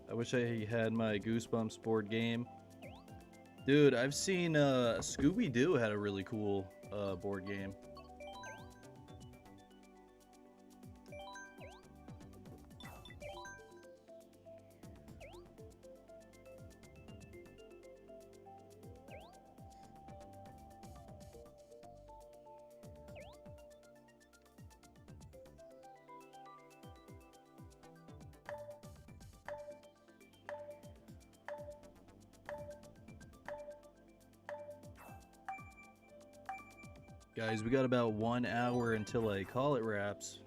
I wish I had my Goosebumps board game. Dude, I've seen Scooby-Doo had a really cool board game. Guys, we got about 1 hour until I call it wraps.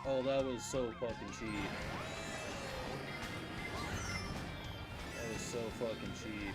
Oh, that was so fucking cheap. That was so fucking cheap.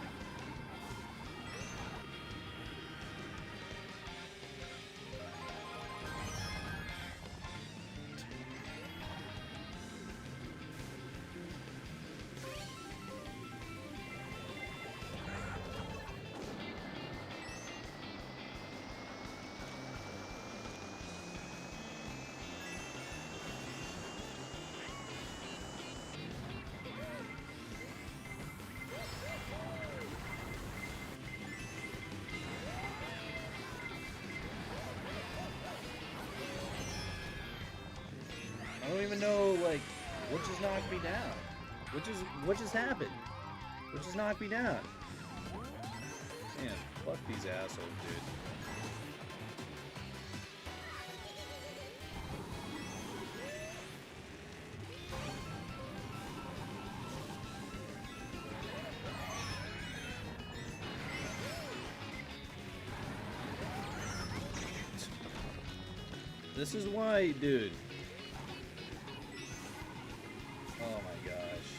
I don't even know, like, what just knocked me down? What just happened? What just knocked me down? Man, fuck these assholes, dude. This is why, dude. Oh my gosh.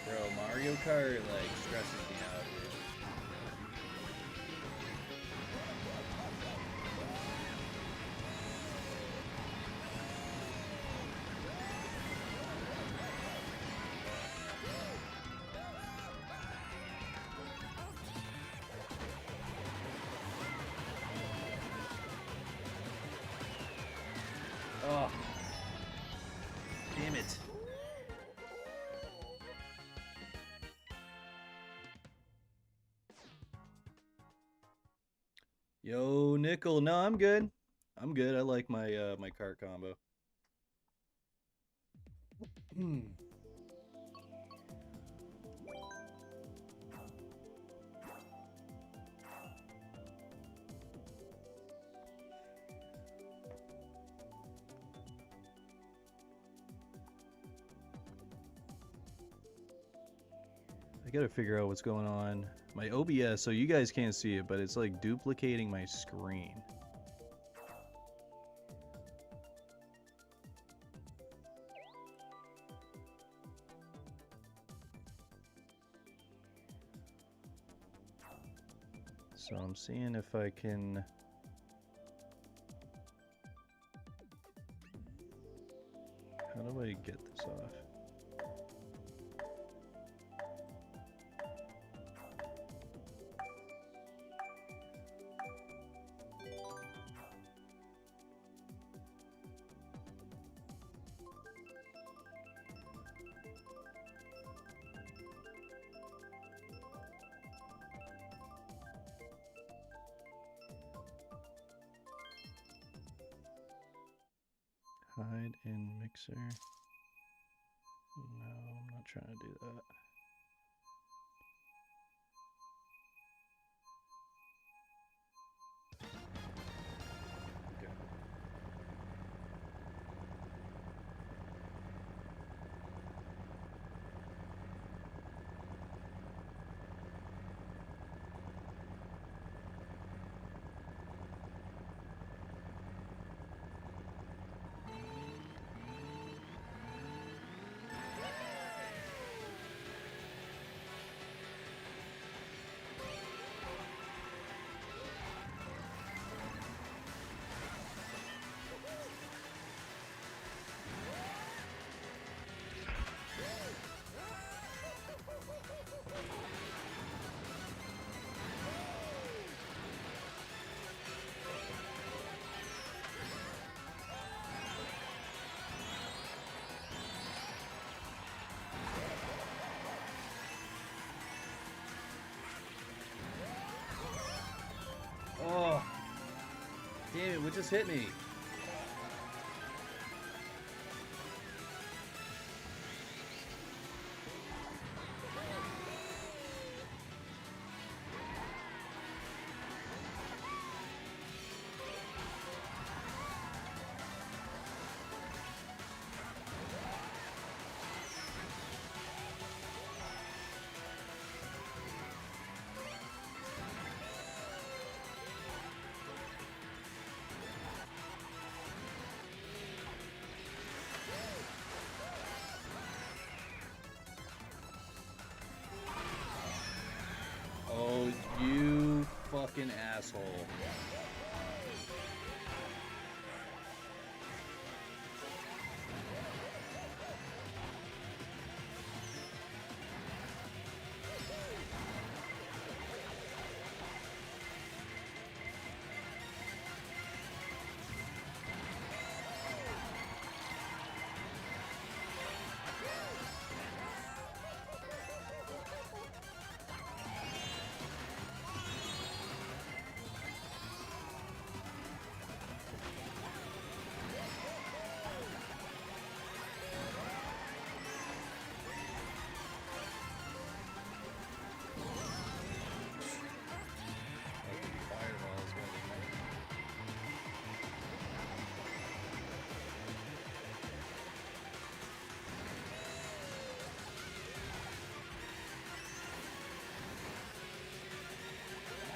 Bro, Mario Kart, like, stresses me out, dude. Oh. Damn it. Yo, Nickel. No, I'm good. I'm good. I like my my cart combo. I gotta figure out what's going on. My OBS, so you guys can't see it, but it's like duplicating my screen. So I'm seeing if I can... How do I get this off? Hide in mixer. No, I'm not trying to do that. Okay. Wait, what just hit me? Oh, you fucking asshole.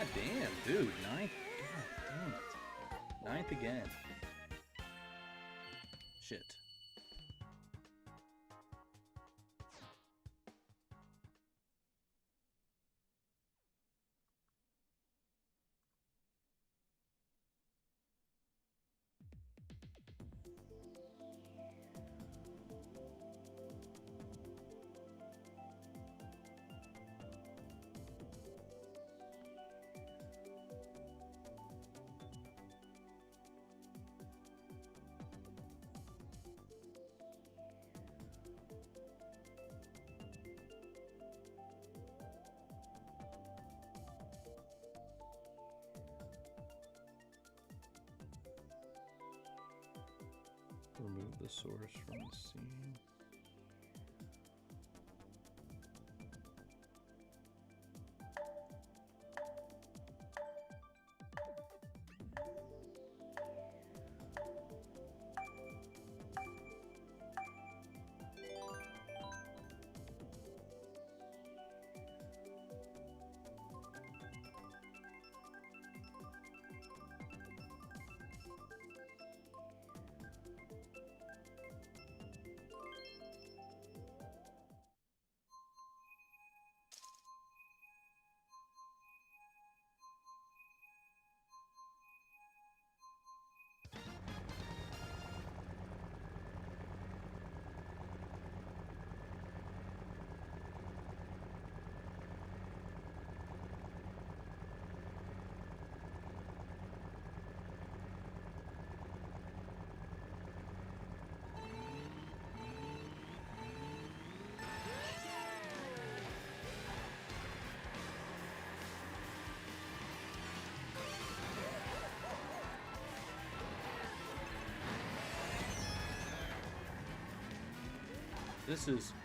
God damn, dude. Ninth. God damn it. Ninth again. Shit. Remove the source from the scene.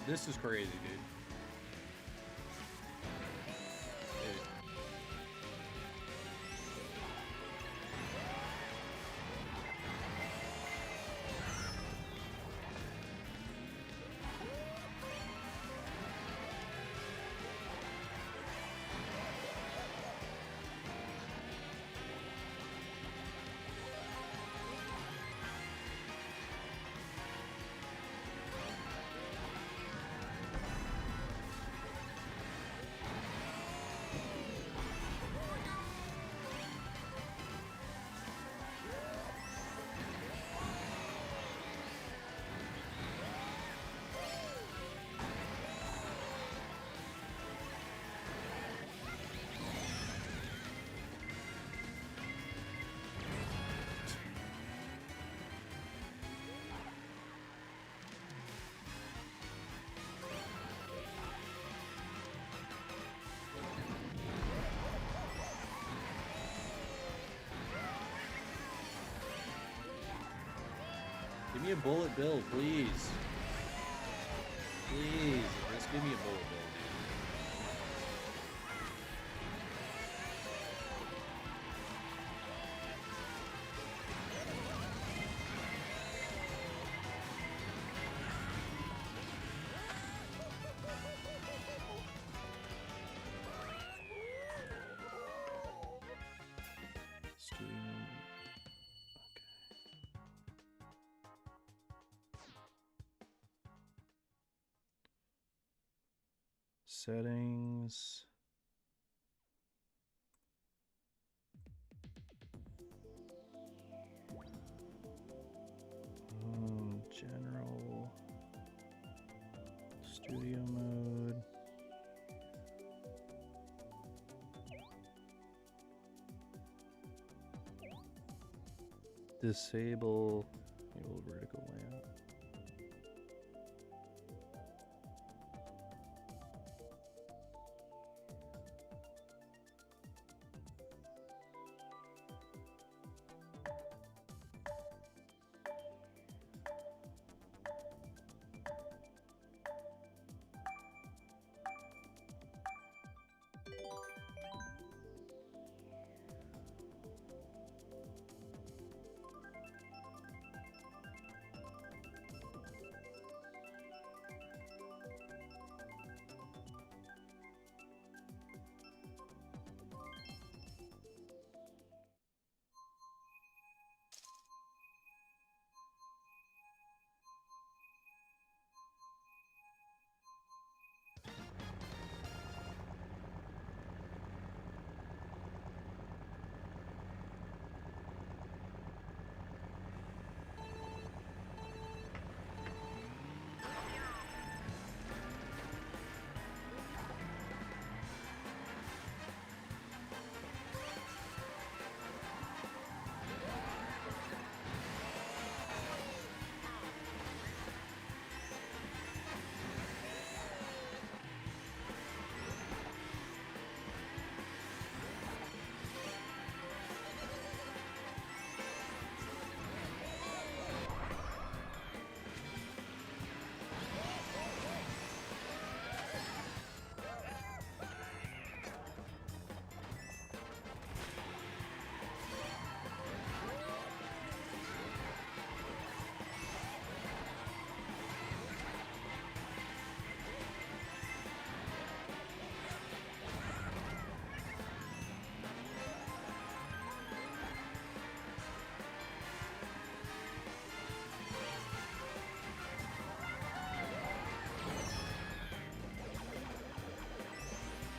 This is crazy, dude. me a bullet bill, please. Please, just give me a bullet bill, dude. Settings. General. Studio mode. Disable the old vertical layout.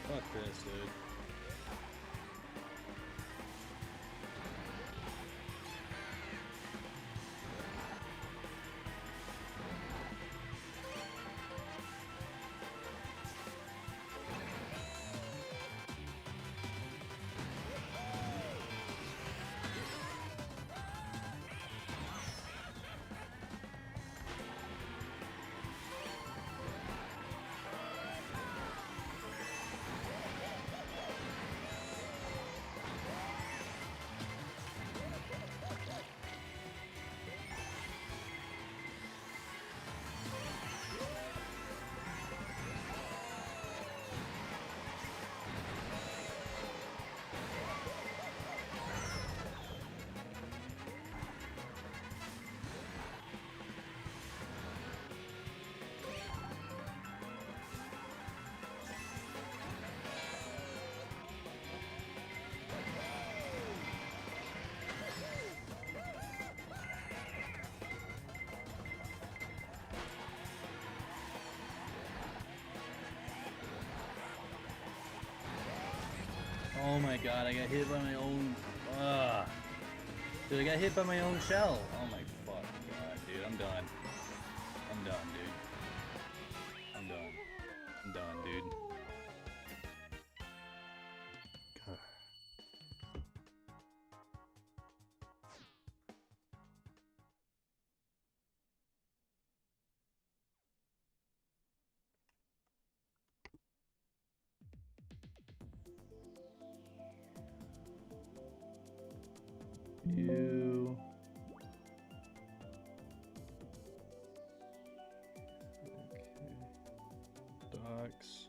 Fuck this, dude. Oh my god, I got hit by my own... Dude, I got hit by my own shell. Oh my fuck god, dude, I'm done. I'm done, dude. I'm done. I'm done, dude. God. You... box.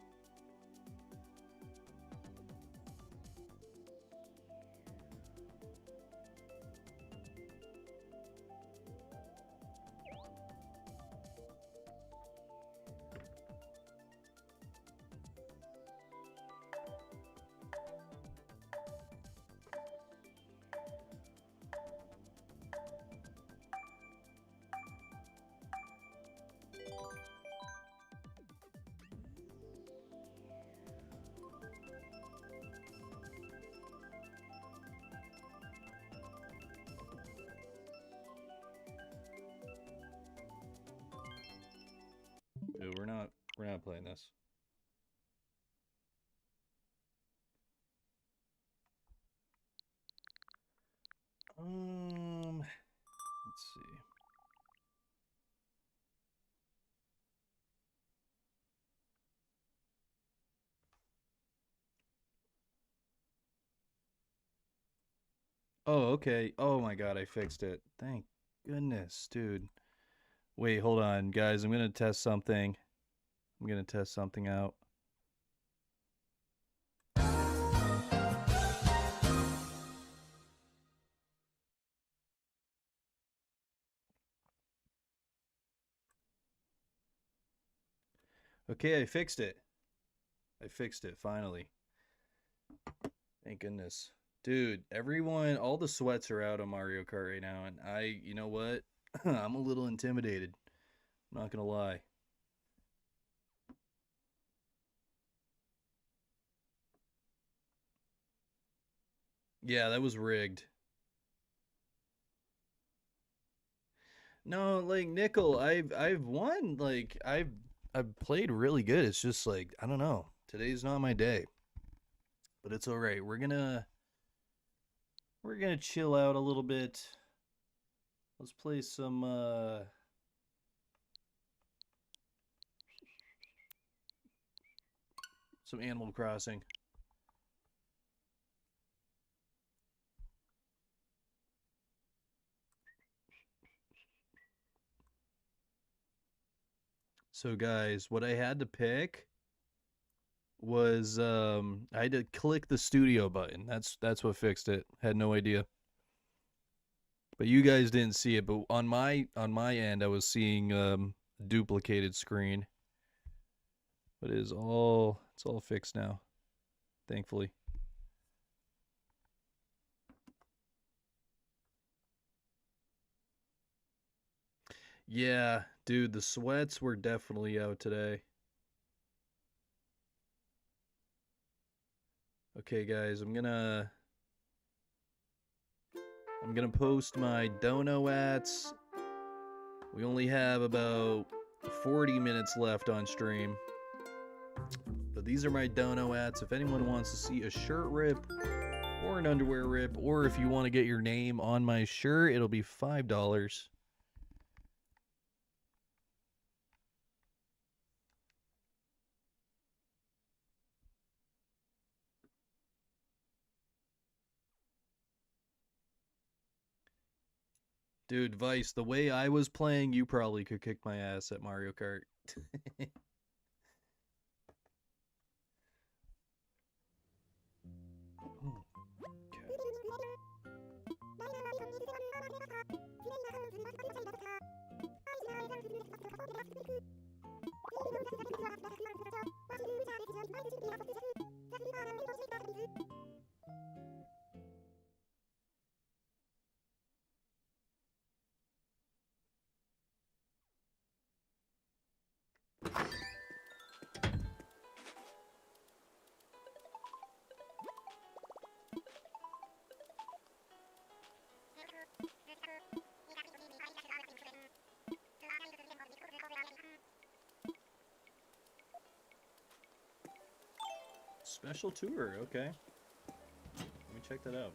Dude, we're not playing this. Let's see. Oh, okay. Oh my god, I fixed it. Thank goodness, dude. Wait, hold on, guys. I'm gonna test something. I'm gonna test something out. Okay, I fixed it. I fixed it, finally. Thank goodness. Dude, everyone, all the sweats are out on Mario Kart right now, and you know what? I'm a little intimidated. I'm not gonna lie. Yeah, that was rigged. No, like Nickel, I've won. Like I've played really good. It's just like I don't know. Today's not my day. But it's all right. We're gonna chill out a little bit. Let's play some Animal Crossing. So guys, what I had to pick was I had to click the studio button. That's what fixed it. Had no idea. But you guys didn't see it, but on my end I was seeing a duplicated screen. But it's all fixed now. Thankfully. Yeah, dude, the sweats were definitely out today. Okay, guys, I'm gonna post my dono ats. We only have about 40 minutes left on stream. But these are my dono ats. If anyone wants to see a shirt rip or an underwear rip, or if you want to get your name on my shirt, it'll be $5. Dude, Vice, the way I was playing, you probably could kick my ass at Mario Kart. Special tour, okay. Let me check that out.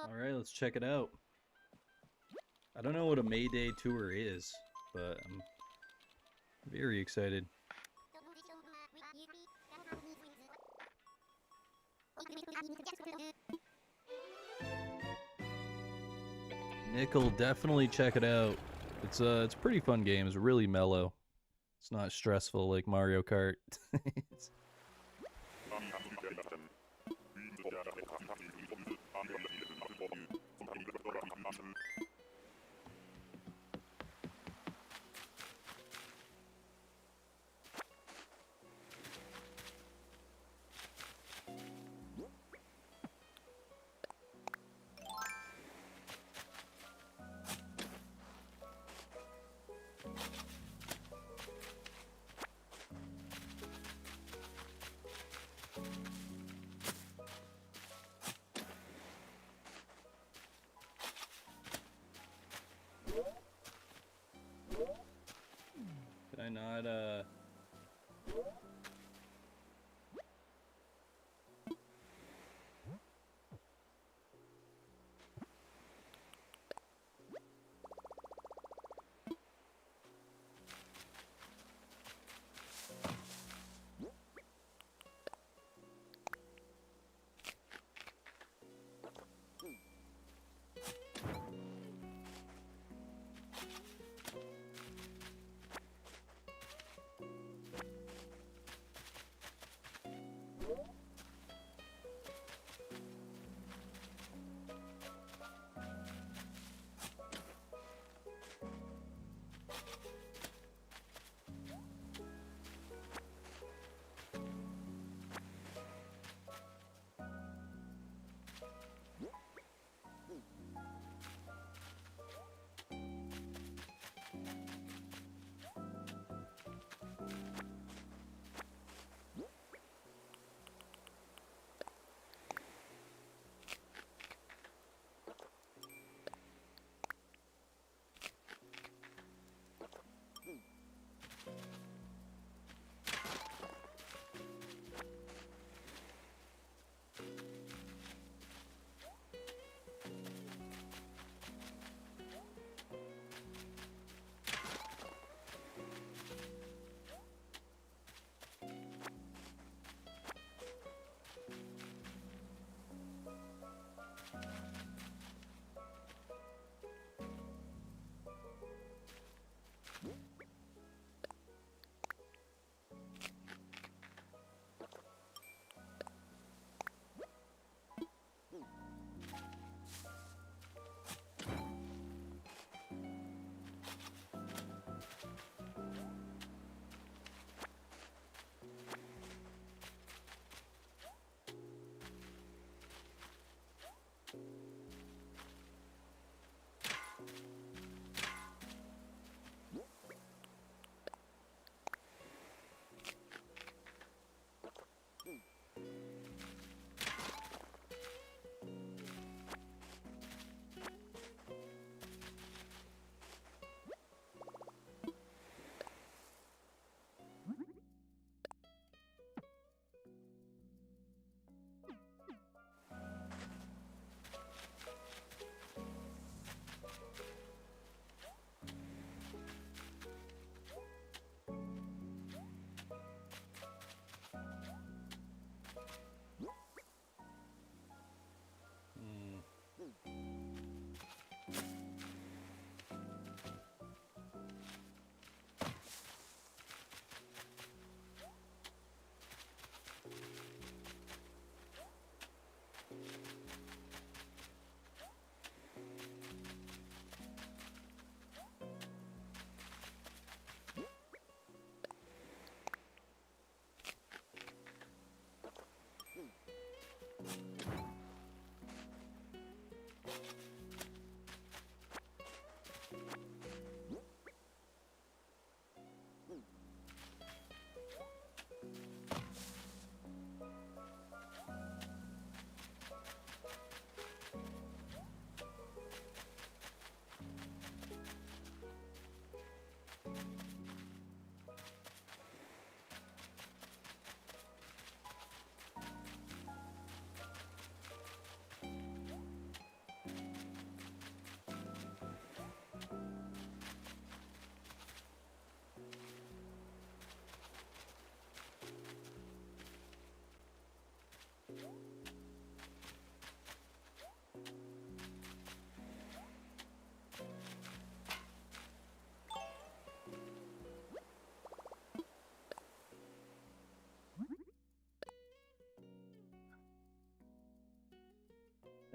Alright, let's check it out. I don't know what a May Day tour is, but I'm very excited. Nickel, definitely check it out. It's a pretty fun game. It's really mellow. It's not stressful like Mario Kart. It's... Did I not,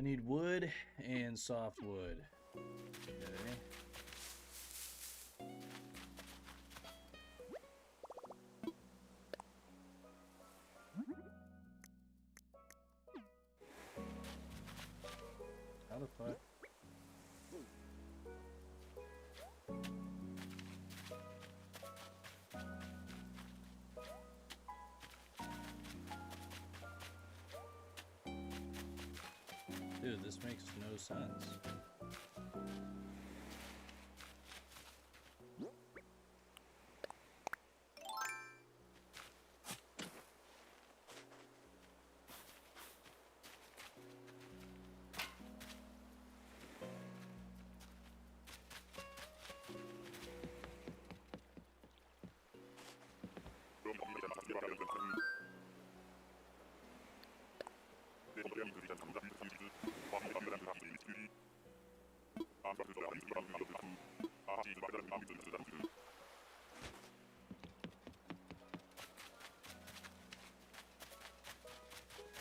need wood and softwood. Okay. How the fuck? Dude, this makes no sense.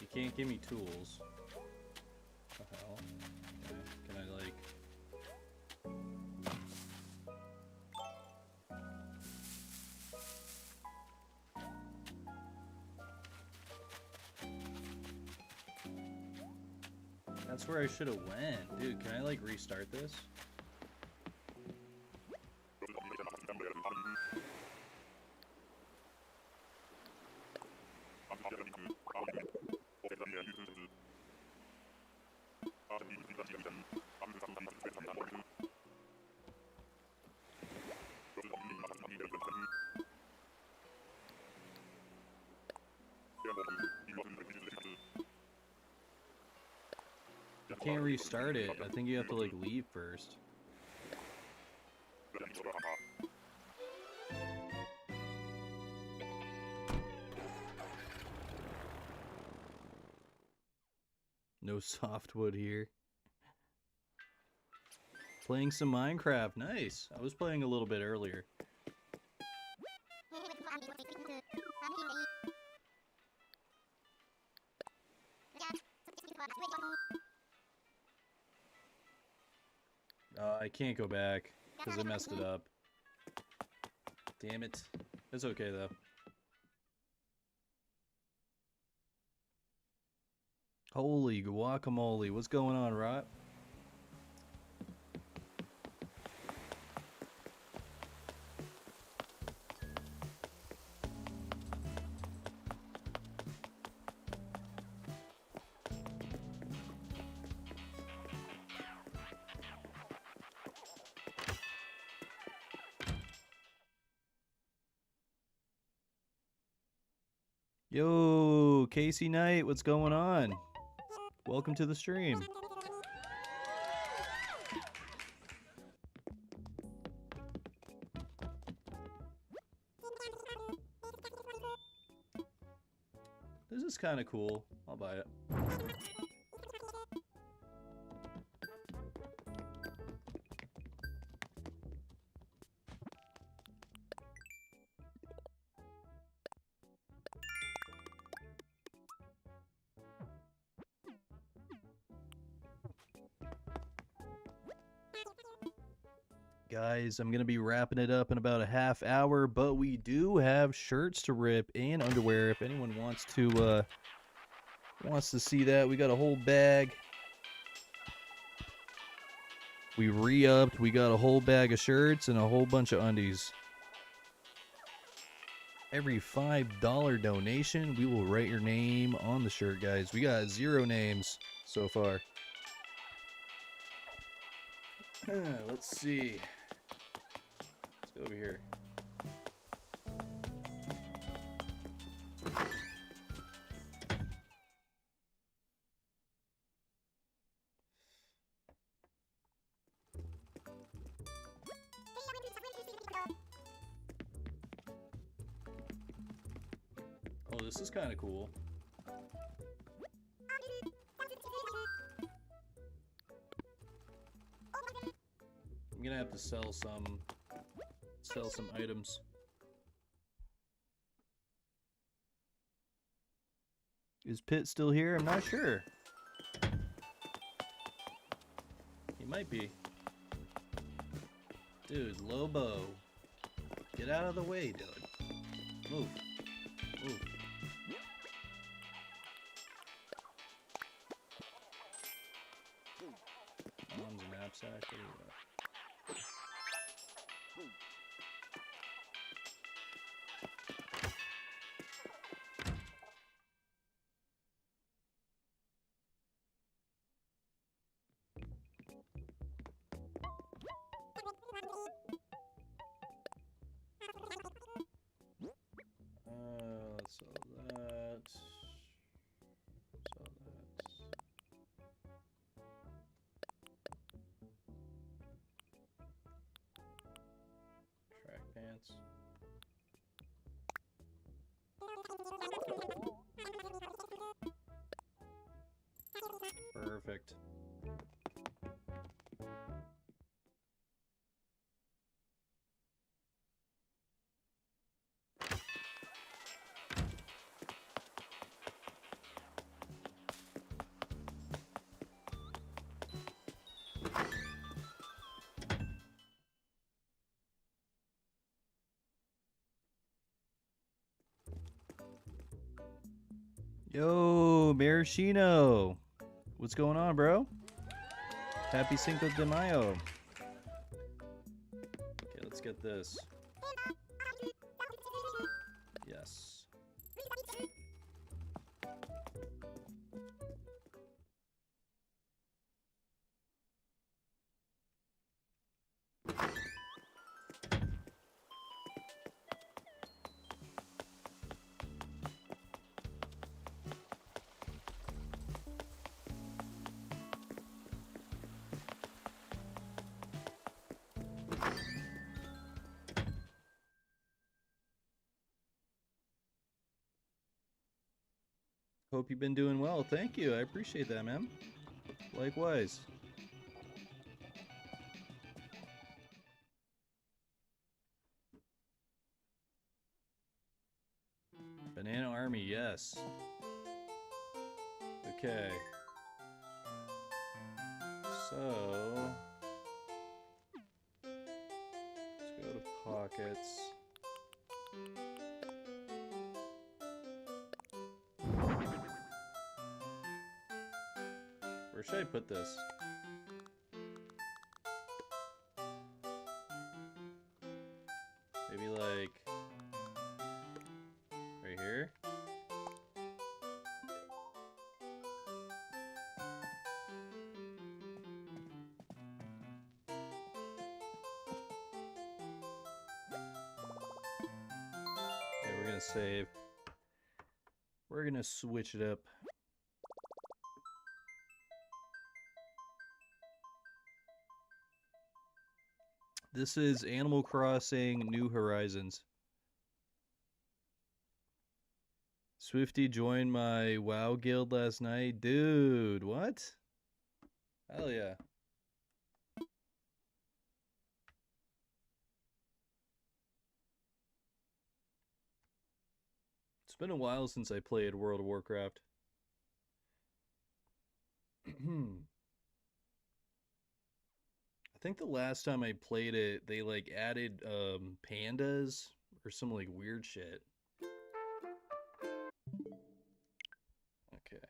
You can't give me tools. What the hell? Okay. Can I like... That's where I should have went. Dude, can I like restart this? You can't restart it. I think you have to like leave first. No softwood here. Playing some Minecraft. Nice. I was playing a little bit earlier. I can't go back because I messed it up. Damn it. It's okay though. Holy guacamole. What's going on, Rot? Yo, Casey Knight, what's going on? Welcome to the stream. This is kind of cool. I'll buy it. Guys, I'm going to be wrapping it up in about a half hour, but we do have shirts to rip and underwear if anyone wants to see that. We got a whole bag. We re-upped. We got a whole bag of shirts and a whole bunch of undies. Every $5 donation, we will write your name on the shirt, guys. We got 0 names so far. Let's see. Let's go over here. Oh, this is kind of cool. I'm gonna have to sell some items. Is Pitt still here? I'm not sure. He might be. Dude, Lobo. Get out of the way, dude. Move. Move. Mom's knapsack. What do you got? Let's sell that. Sell that. Track pants. Perfect. Yo, Maraschino. What's going on, bro? Happy Cinco de Mayo. Okay, let's get this. Yes. Hope you've been doing well. Thank you. I appreciate that, man. Likewise. Banana Army, yes. Okay. So, let's go to pockets. Where should I put this? Maybe like right here? Okay, we're gonna save. We're gonna switch it up. This is Animal Crossing New Horizons. Swifty joined my WoW guild last night. Dude, what? Hell yeah. It's been a while since I played World of Warcraft. I think the last time I played it, they like added pandas or some like weird shit. Okay.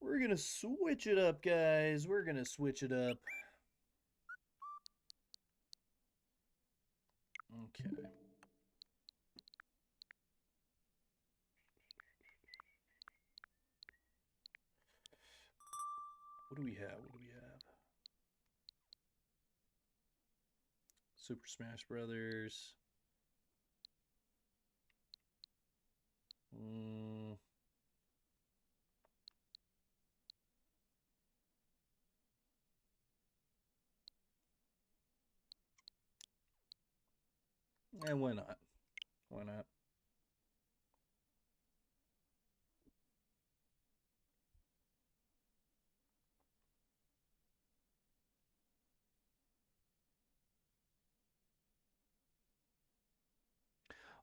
We're gonna switch it up, guys. We're gonna switch it up. Okay. What do we have? What do we have? Super Smash Brothers. And why not? Why not?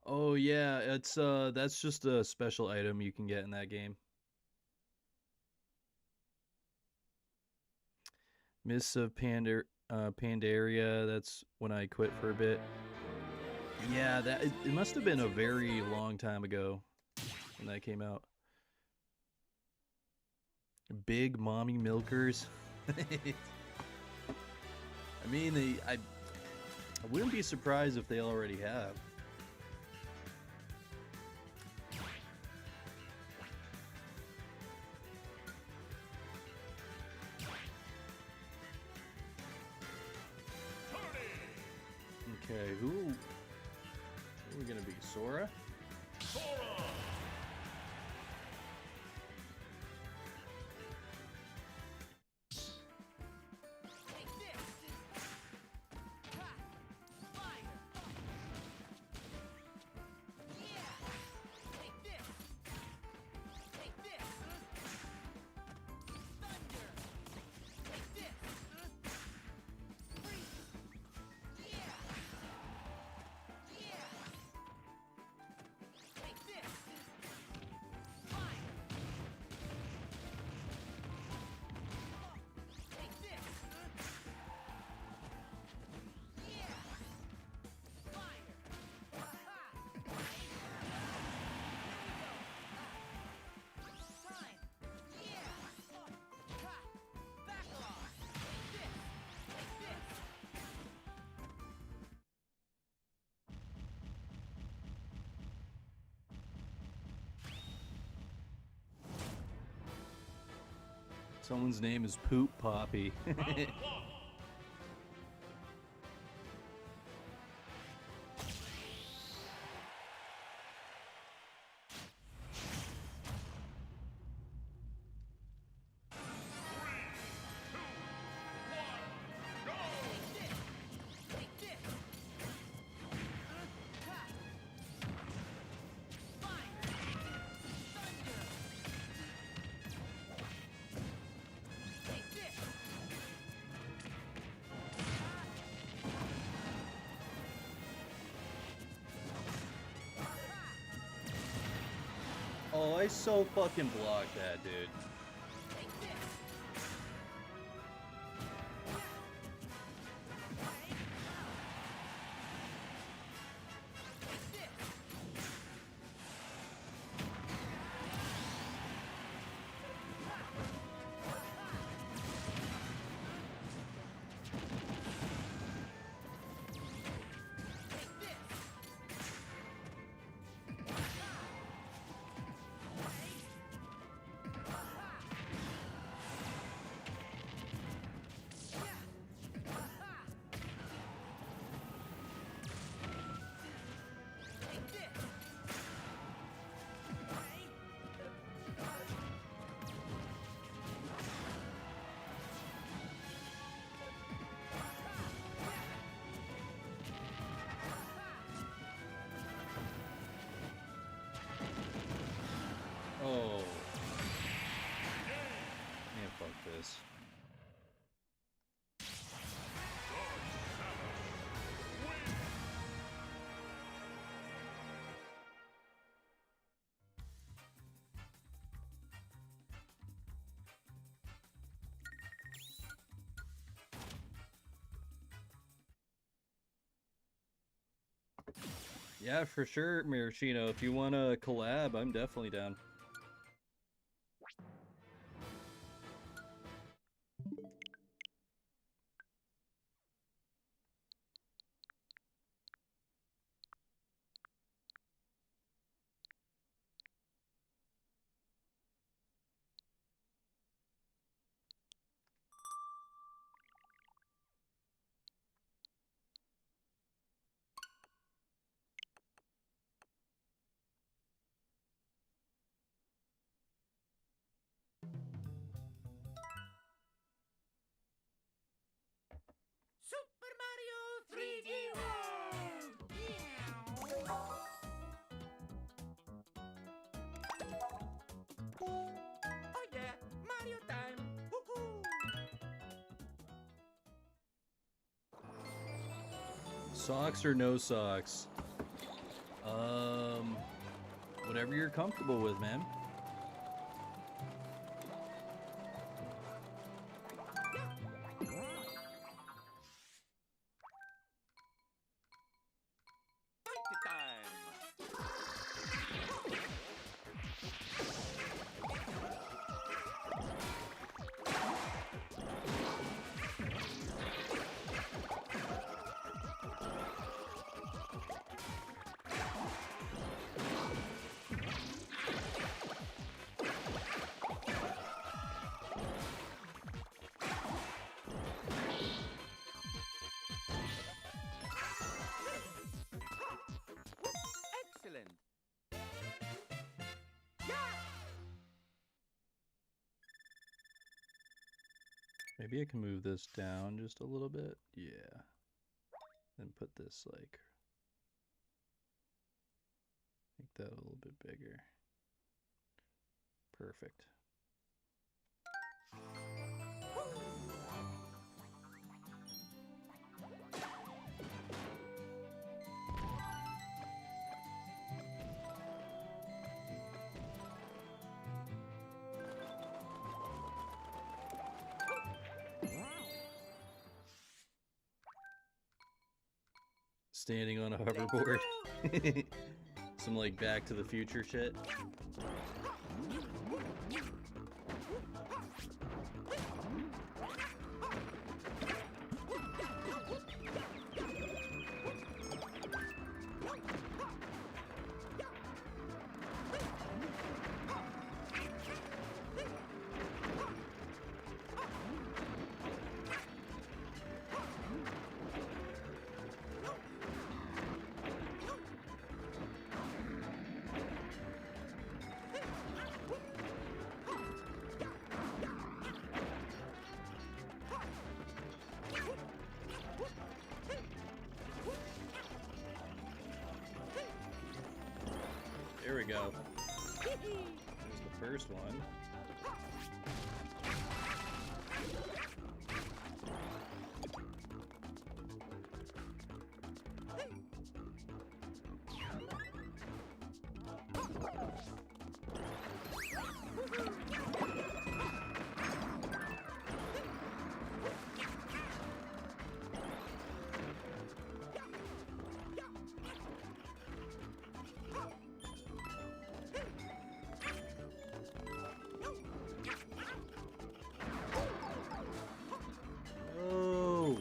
Oh yeah, it's that's just a special item you can get in that game. Mists of Pandaria. That's when I quit for a bit. Yeah, it must have been a very long time ago when that came out. Big mommy milkers. I mean, I wouldn't be surprised if they already have. Okay, who are we gonna be? Sora? Someone's name is Poop Poppy. Oh, I so fucking blocked that, dude. Oh. Man, fuck this. Yeah, for sure, Maraschino. If you want to collab, I'm definitely down. Super Mario 3D World! Oh yeah, Mario time! Woohoo! Socks or no socks? Whatever you're comfortable with, man. Maybe I can move this down just a little bit. Yeah. Then put this like, make that a little bit bigger. Perfect. Standing on a hoverboard. Some like Back to the Future shit. There we go. There's the first one. Oh!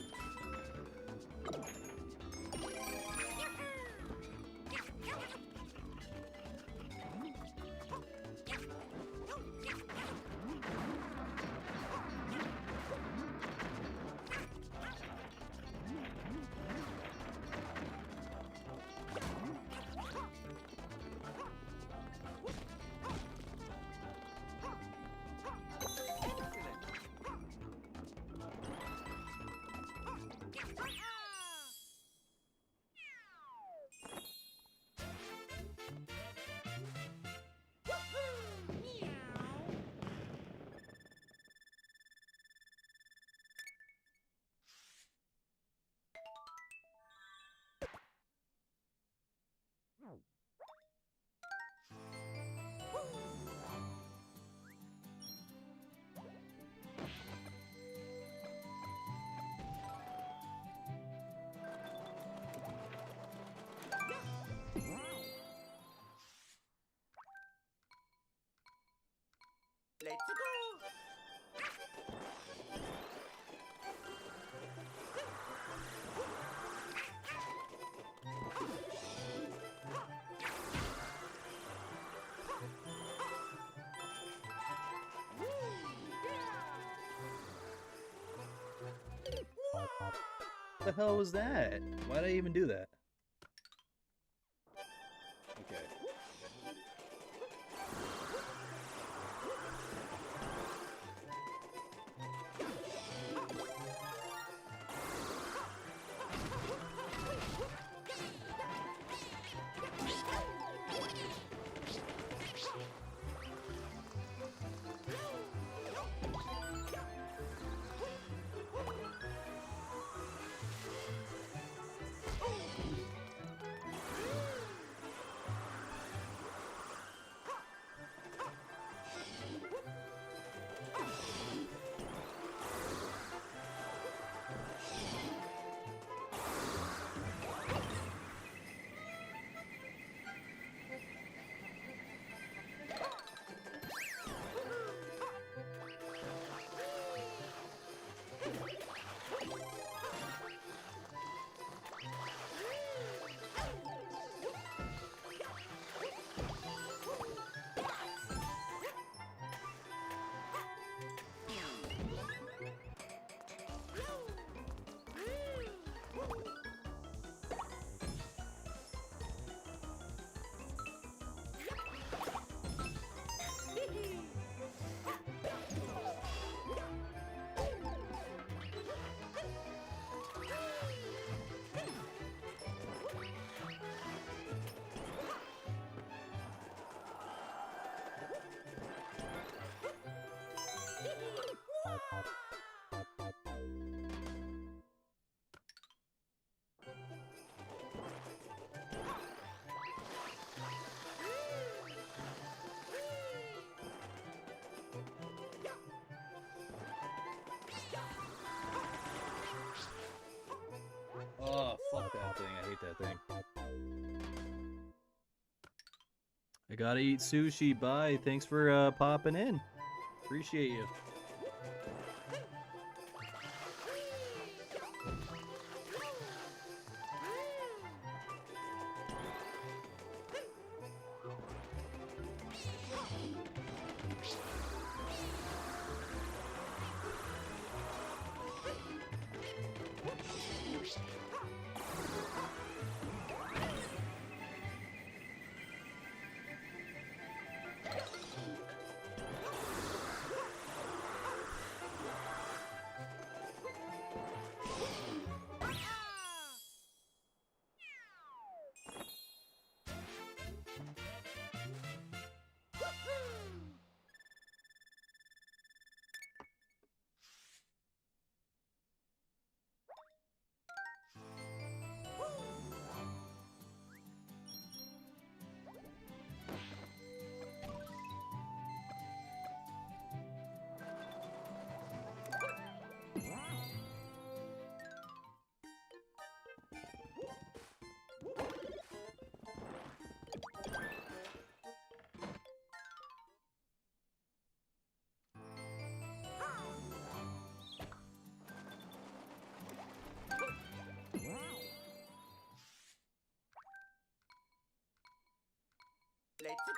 Let's go! What the hell was that? Why did I even do that? Okay. ate that thing. I gotta eat sushi. Bye. Thanks for popping in. Appreciate you. Let's go!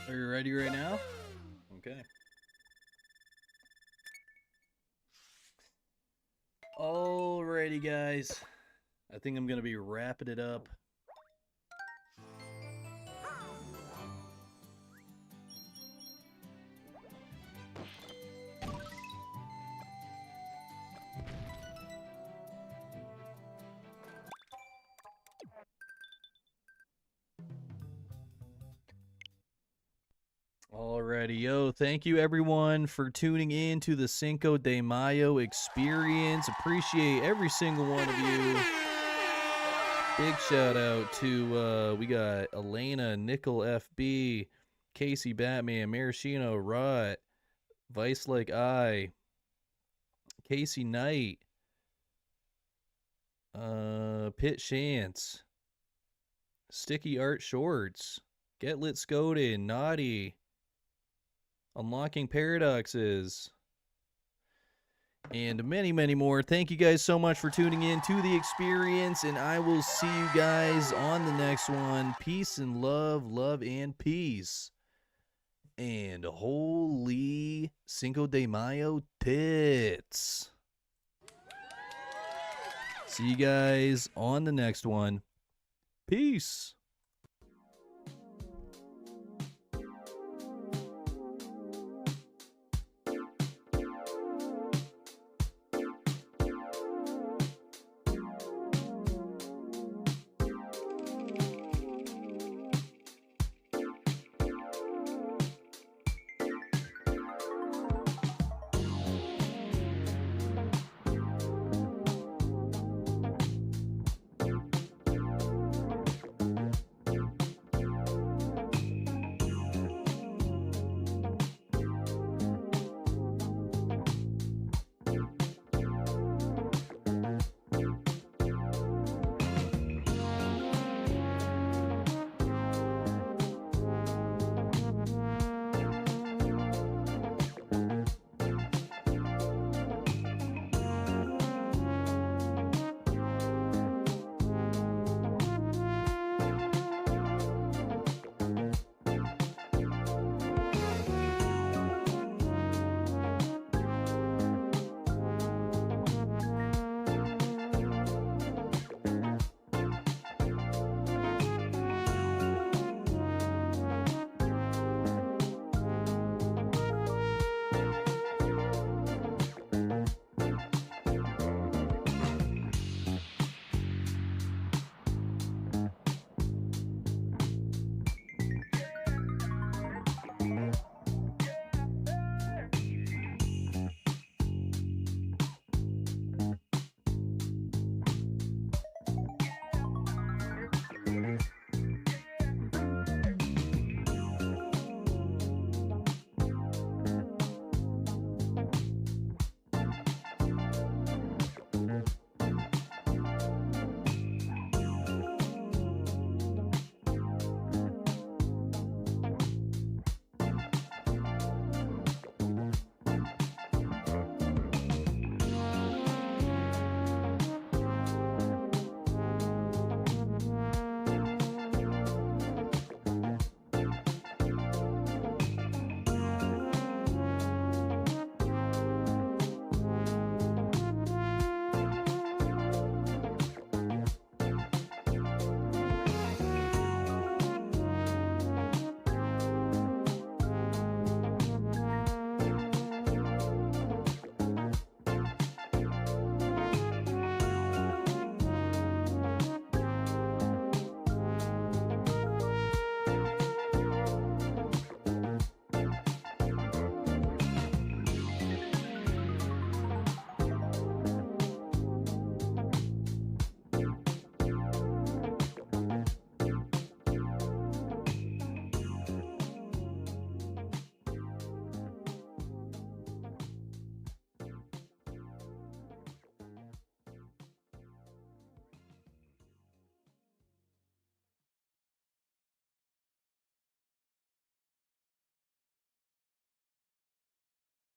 Are you ready right now? Okay. Alrighty, guys. I think I'm going to be wrapping it up. Alrighty, yo, thank you everyone for tuning in to the Cinco de Mayo experience. Appreciate every single one of you. Big shout out to, we got Elena, Nickel FB, Casey Batman, Maraschino, Rot, Vice Like I, Casey Knight, Pit Chance, Sticky Art Shorts, Get Lit Skoden, Naughty, Unlocking Paradoxes, and many, many more. Thank you guys so much for tuning in to the experience, and I will see you guys on the next one. Peace and love, love and peace. And holy Cinco de Mayo tits. See you guys on the next one. Peace.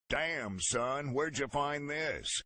Damn, son, where'd you find this?